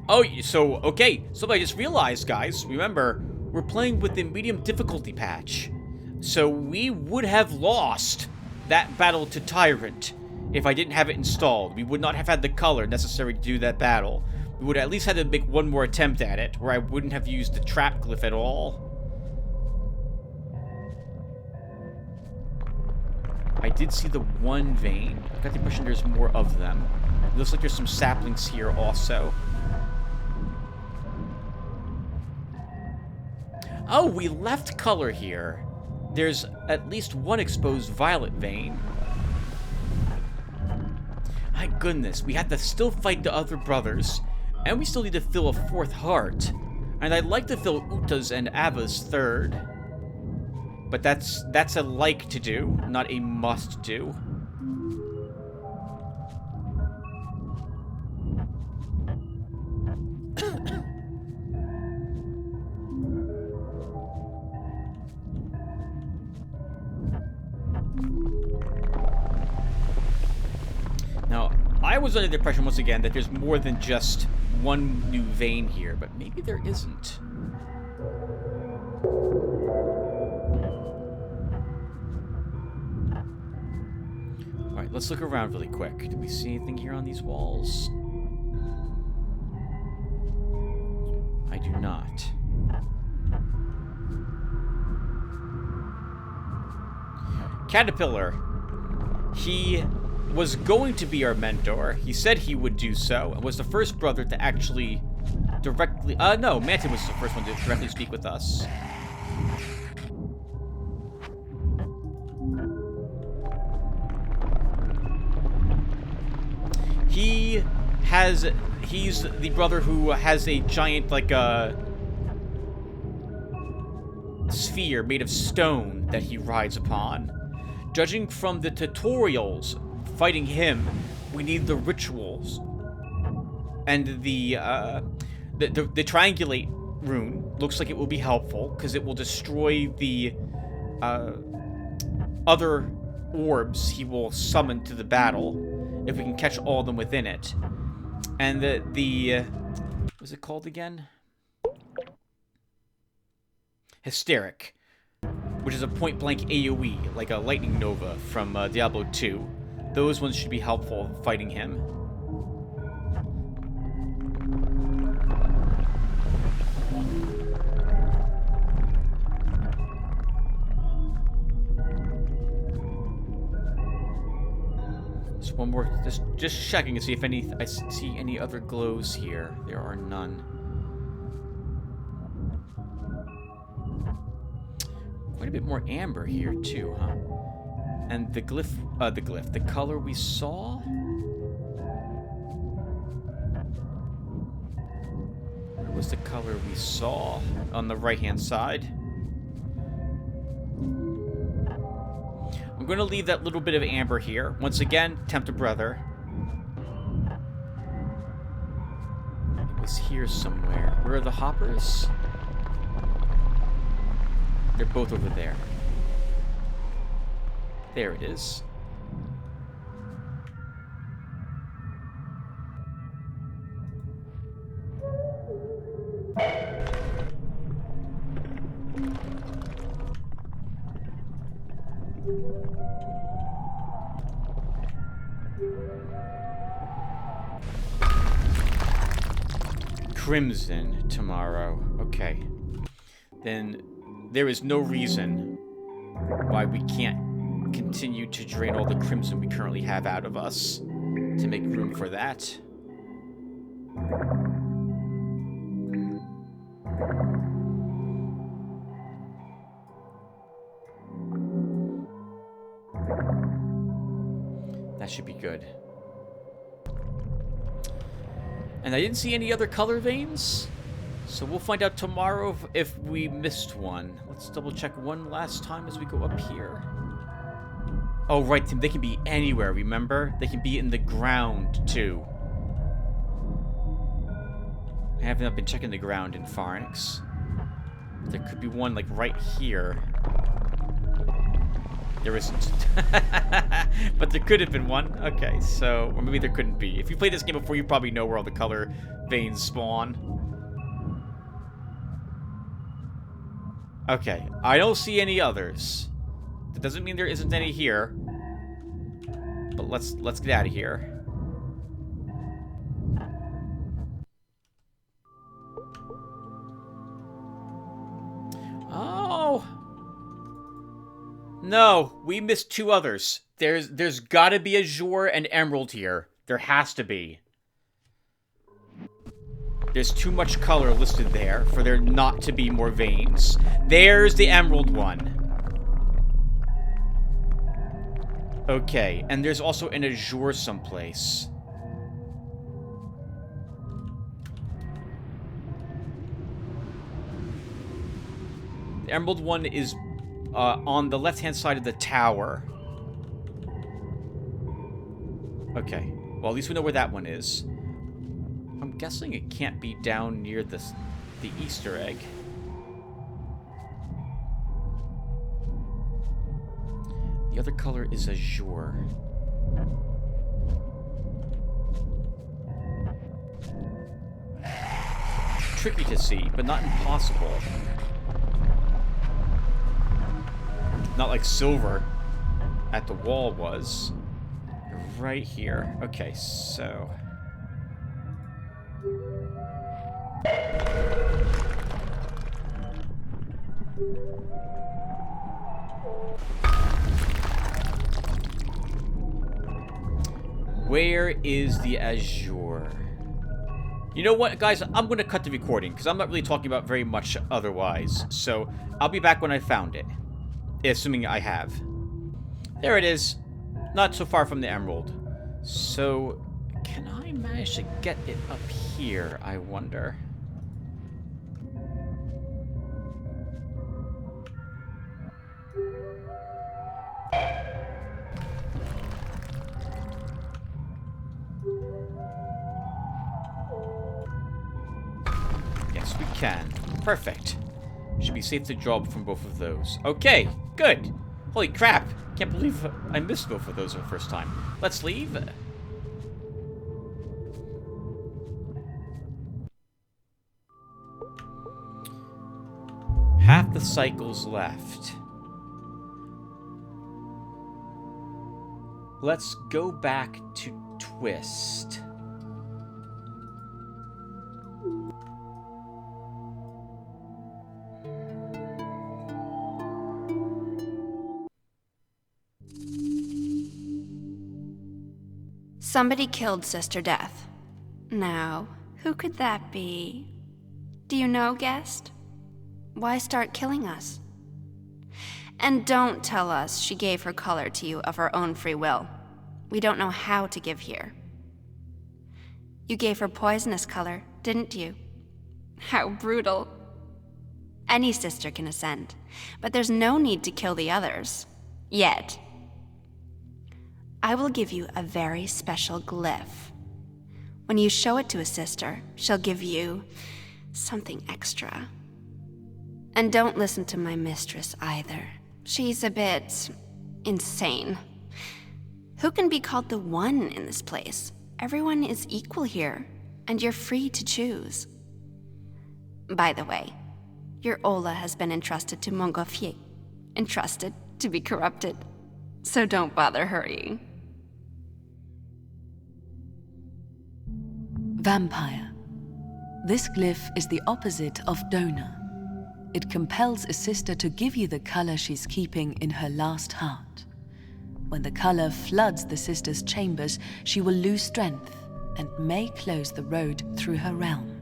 A: Oh, so, okay. So I just realized, guys, remember, we're playing with the medium difficulty patch. So we would have lost that battle to Tyrant if I didn't have it installed. We would not have had the color necessary to do that battle. We would have at least had to make one more attempt at it, where I wouldn't have used the trap glyph at all. I did see the one vein. I got the impression there's more of them. It looks like there's some saplings here also. Oh, we left color here. There's at least one exposed violet vein. My goodness, we had to still fight the other brothers, and we still need to fill a fourth heart. And I'd like to fill Uta's and Ava's third. But that's a like to do, not a must do. Now, I was under the impression, once again, that there's more than just one new vein here, but maybe there isn't. Alright, let's look around really quick. Do we see anything here on these walls? I do not. Caterpillar. He was going to be our mentor. He said he would do so, and was the first brother to actually directly... no, Manton was the first one to directly speak with us. He's the brother who has a giant, like, sphere made of stone that he rides upon. Judging from the tutorials fighting him, we need the rituals. And the triangulate rune looks like it will be helpful, because it will destroy the other orbs he will summon to the battle, if we can catch all of them within it. And what's it called again? Hysteric, which is a point-blank AoE, like a lightning nova from Diablo 2. Those ones should be helpful fighting him. Just one more, just checking to see if I see any other glows here. There are none. Quite a bit more amber here too, huh? And the glyph, the color we saw? Where was the color we saw? On the right-hand side. I'm going to leave that little bit of amber here. Once again, tempt a brother. is here somewhere. Where are the hoppers? They're both over there. There it is. Crimson tomorrow. Okay. Then there is no reason why we can't continue to drain all the crimson we currently have out of us to make room for that. That should be good. And I didn't see any other color veins, so we'll find out tomorrow if we missed one. Let's double check one last time as we go up here. Oh, right, they can be anywhere, remember? They can be in the ground, too. I haven't been checking the ground in Pharynx. There could be one, like, right here. There isn't. But there could have been one. Okay, so... Or maybe there couldn't be. If you played this game before, you probably know where all the color veins spawn. Okay, I don't see any others. That doesn't mean there isn't any here. But let's get out of here. Oh... No, we missed two others. There's gotta be azure and emerald here. There has to be. There's too much color listed there for there not to be more veins. There's the emerald one. Okay, and there's also an azure someplace. The emerald one is on the left-hand side of the tower. Okay. Well, at least we know where that one is. I'm guessing it can't be down near the Easter egg. The other color is azure. Tricky to see, but not impossible. Not like silver at the wall was. Right here. Okay, so... Where is the azure? You know what, guys? I'm going to cut the recording, because I'm not really talking about very much otherwise. So, I'll be back when I found it. Assuming I have. There it is. Not so far from the emerald. So, can I manage to get it up here, I wonder? Yes, we can. Perfect. Should be safe to draw from both of those. Okay, good. Holy crap. Can't believe I missed both of those the first time. Let's leave. Half the cycles left. Let's go back to Twist.
G: Somebody killed Sister Death. Now, who could that be? Do you know, guest? Why start killing us? And don't tell us she gave her color to you of her own free will. We don't know how to give here. You gave her poisonous color, didn't you? How brutal. Any sister can ascend, but there's no need to kill the others. Yet. I will give you a very special glyph. When you show it to a sister, she'll give you something extra. And don't listen to my mistress either. She's a bit insane. Who can be called the one in this place? Everyone is equal here, and you're free to choose. By the way, your Ola has been entrusted to Montgolfier. Entrusted to be corrupted. So don't bother hurrying.
D: Vampire. This glyph is the opposite of donor. It compels a sister to give you the color she's keeping in her last heart. When the color floods the sister's chambers, she will lose strength and may close the road through her realm.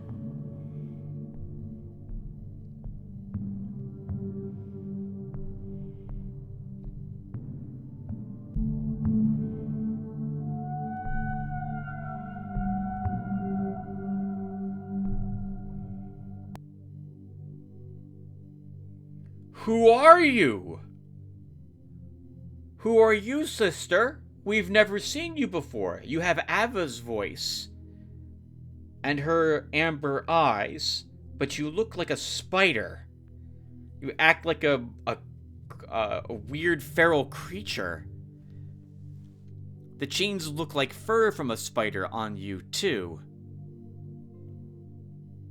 A: Who are you? Who are you, sister? We've never seen you before. You have Ava's voice and her amber eyes, but you look like a spider. You act like a weird feral creature. The chains look like fur from a spider on you, too.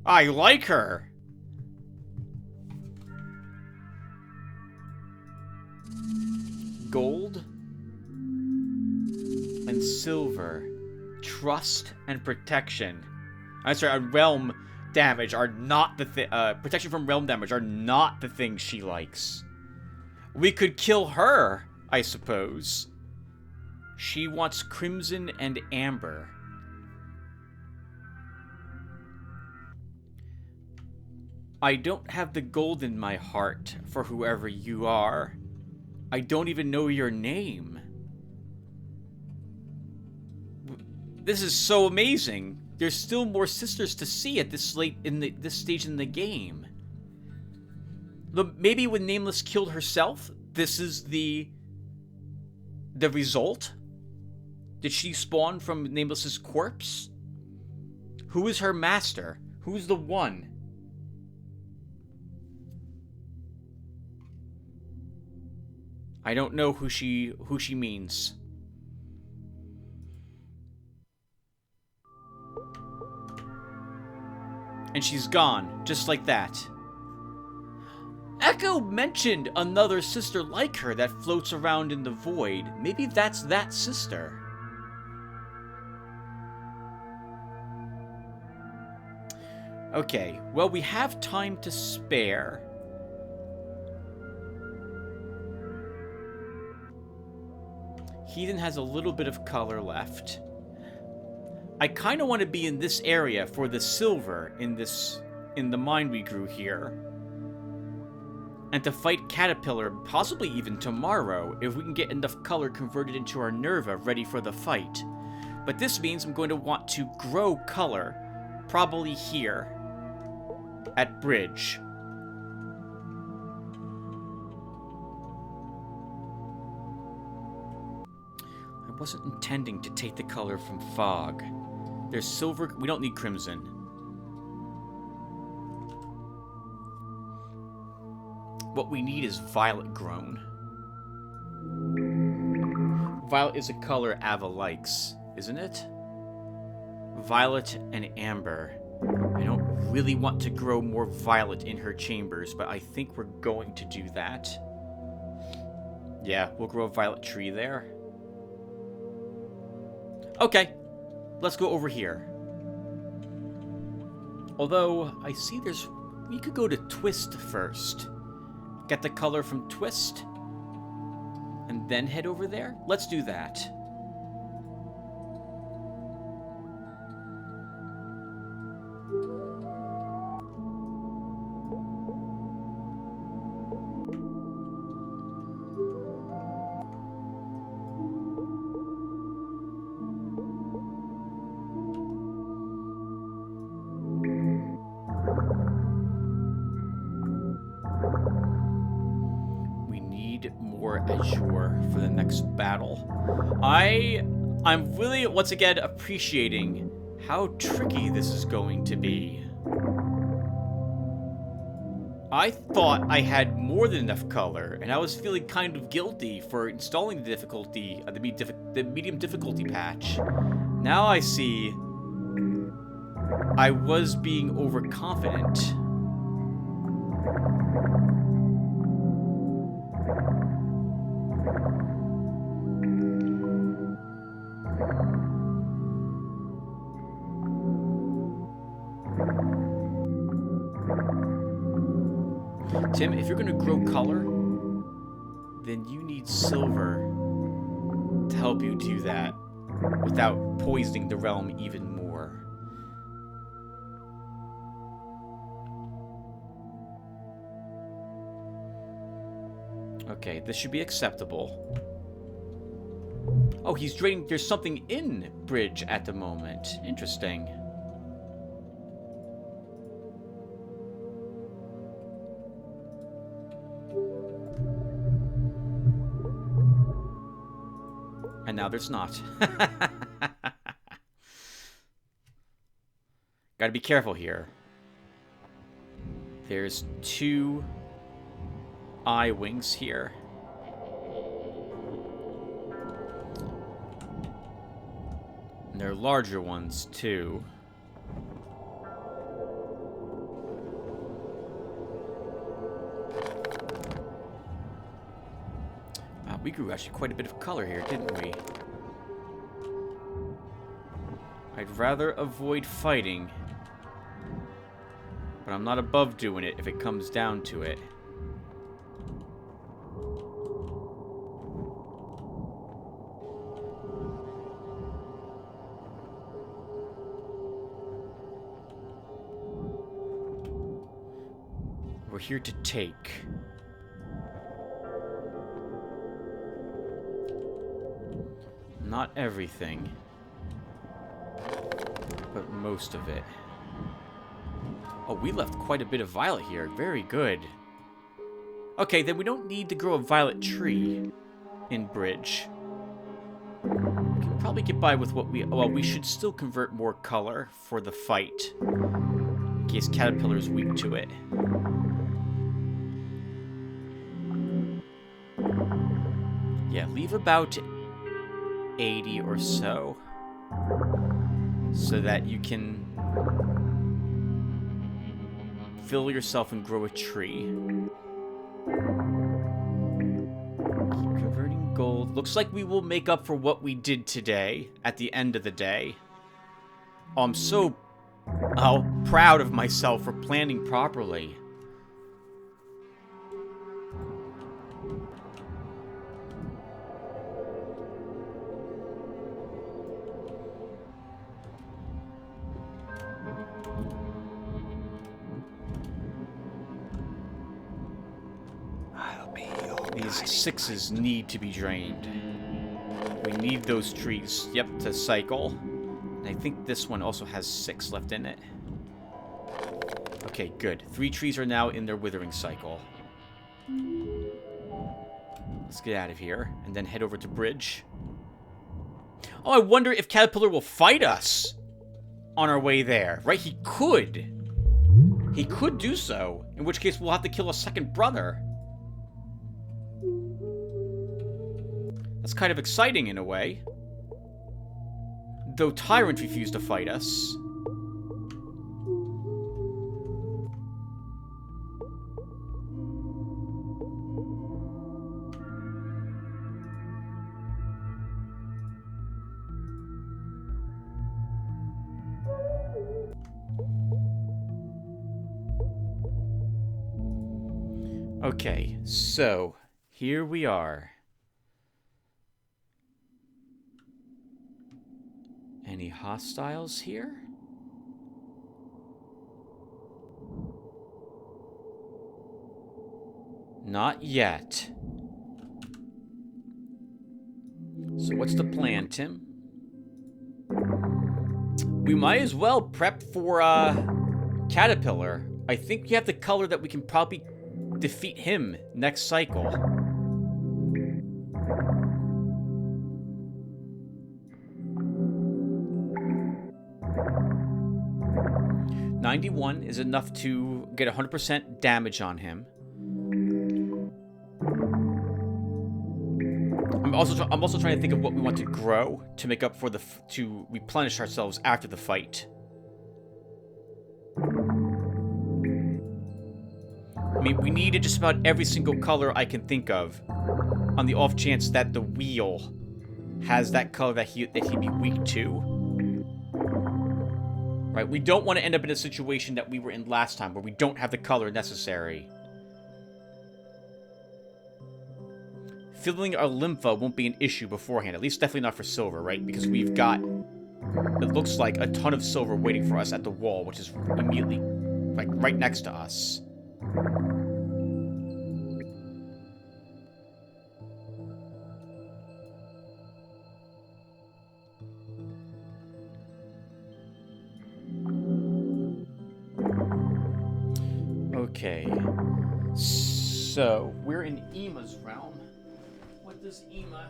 A: I like her. Gold and silver, trust and protection. I'm sorry, realm damage are not the protection from realm damage are not the things she likes. We could kill her, I suppose. She wants crimson and amber. I don't have the gold in my heart for whoever you are. I don't even know your name. This is so amazing. There's still more sisters to see at this this stage in the game. Maybe when Nameless killed herself, this is the result? Did she spawn from Nameless's corpse? Who is her master? Who's the one? I don't know who she means. And she's gone, just like that. Echo mentioned another sister like her that floats around in the void. Maybe that's that sister. Okay, well, we have time to spare. Heathen has a little bit of color left. I kind of want to be in this area for the silver in the mine we grew here. And to fight Caterpillar, possibly even tomorrow, if we can get enough color converted into our Nerva ready for the fight. But this means I'm going to want to grow color, probably here, at Bridge. I wasn't intending to take the color from Fog. There's silver. We don't need crimson. What we need is violet grown. Violet is a color Ava likes, isn't it? Violet and amber. I don't really want to grow more violet in her chambers, but I think we're going to do that. Yeah, we'll grow a violet tree there. Okay, let's go over here. Although, I see we could go to Twist first. Get the color from Twist, and then head over there? Let's do that. Azure for the next battle. I'm really, once again, appreciating how tricky this is going to be. I thought I had more than enough color, and I was feeling kind of guilty for installing the difficulty, the medium difficulty patch. Now I see I was being overconfident. Tim, if you're going to grow color, then you need silver to help you do that without poisoning the realm even more. Okay, this should be acceptable. Oh, he's draining. There's something in Bridge at the moment. Interesting. And now there's not. Gotta be careful here. There's 2 eye wings here. And they're larger ones, too. Wow, we grew actually quite a bit of color here, didn't we? I'd rather avoid fighting. But I'm not above doing it if it comes down to it. We're here to take. Not everything, but most of it. Oh, we left quite a bit of violet here. Very good. Okay, then we don't need to grow a violet tree in Bridge. We can probably get by with what we... Well, we should still convert more color for the fight, in case Caterpillar's weak to it. Yeah, leave about 80 or so that you can fill yourself and grow a tree. Keep converting gold. Looks like we will make up for what we did today at the end of the day. Oh, I'm so proud of myself for planning properly. These 6s need to be drained. We need those trees, yep, to cycle. And I think this one also has 6 left in it. Okay, good. 3 trees are now in their withering cycle. Let's get out of here and then head over to Bridge. Oh, I wonder if Caterpillar will fight us on our way there. Right? He could. He could do so, in which case we'll have to kill a second brother. That's kind of exciting in a way. Though Tyrant refused to fight us. Okay, so here we are. Any hostiles here? Not yet. So what's the plan, Tim? We might as well prep for Caterpillar. I think we have the color that we can probably defeat him next cycle. 91 is enough to get 100% damage on him. I'm also trying to think of what we want to grow to make up for to replenish ourselves after the fight. I mean, we needed just about every single color I can think of, on the off chance that the wheel has that color that he'd be weak to. Right? We don't want to end up in a situation that we were in last time, where we don't have the color necessary. Filling our lympha won't be an issue beforehand, at least definitely not for silver, right? Because we've got, it looks like, a ton of silver waiting for us at the wall, which is immediately, like, right next to us. Okay, so we're in Ema's realm. What does Ema...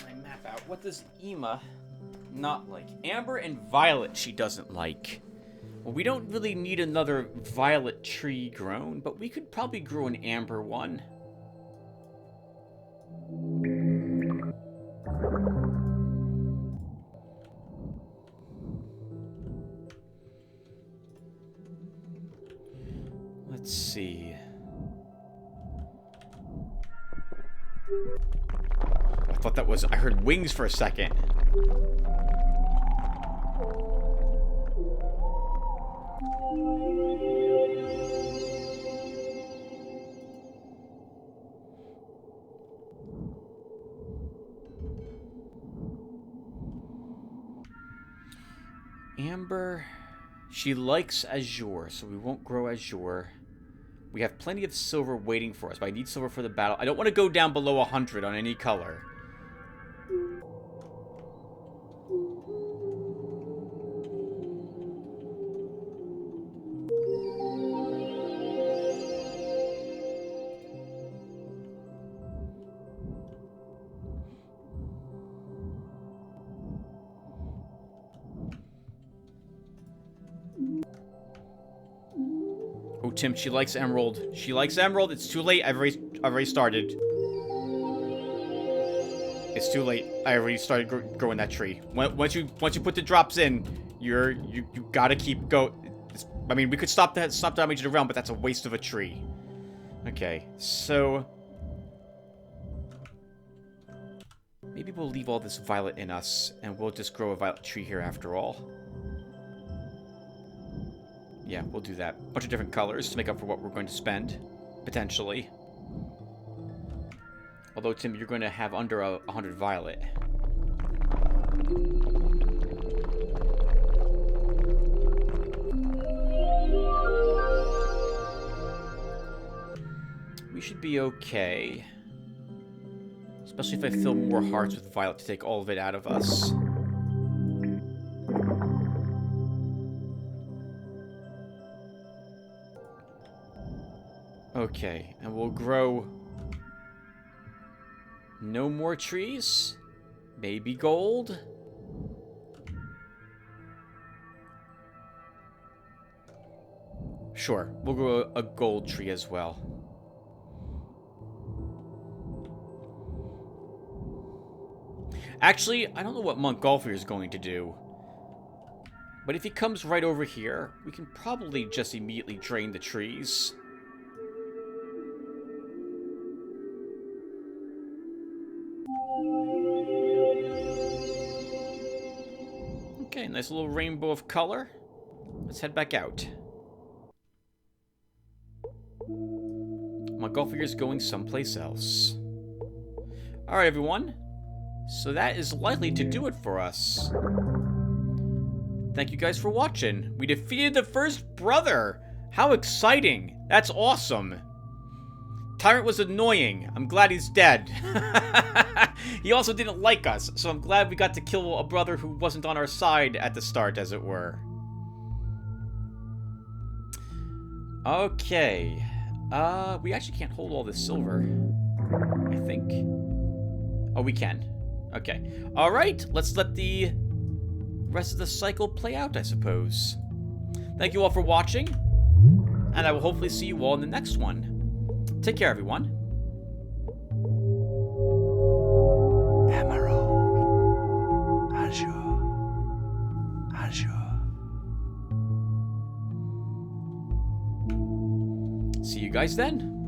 A: my map out. What does Ema not like? Amber and violet she doesn't like. Well, we don't really need another violet tree grown, but we could probably grow an amber one. Let's see. I thought that was... I heard wings for a second. Amber... She likes azure, so we won't grow azure. We have plenty of silver waiting for us, but I need silver for the battle. I don't want to go down below 100 on any color. Oh, Tim, she likes emerald. She likes emerald. It's too late. I've already started. It's too late. I already started growing that tree. Once you put the drops in, you gotta keep go. I mean, we could stop damage to the realm, but that's a waste of a tree. Okay, so maybe we'll leave all this violet in us, and we'll just grow a violet tree here after all. Yeah, we'll do that. Bunch of different colors to make up for what we're going to spend, potentially. Although, Tim, you're going to have under 100 violet. We should be okay. Especially if I fill more hearts with violet to take all of it out of us. Okay, and we'll grow no more trees. Maybe gold. Sure, we'll grow a gold tree as well. Actually, I don't know what Montgolfier is going to do. But if he comes right over here, we can probably just immediately drain the trees. Okay, nice little rainbow of color. Let's head back out. Montgolfier is going someplace else. Alright, everyone. So that is likely to do it for us. Thank you guys for watching. We defeated the first brother. How exciting. That's awesome. Tyrant was annoying. I'm glad he's dead. He also didn't like us, so I'm glad we got to kill a brother who wasn't on our side at the start, as it were. Okay. We actually can't hold all this silver, I think. Oh, we can. Okay. Alright, let's let the rest of the cycle play out, I suppose. Thank you all for watching, and I will hopefully see you all in the next one. Take care, everyone.
E: Emerald. Azure.
A: See you guys then.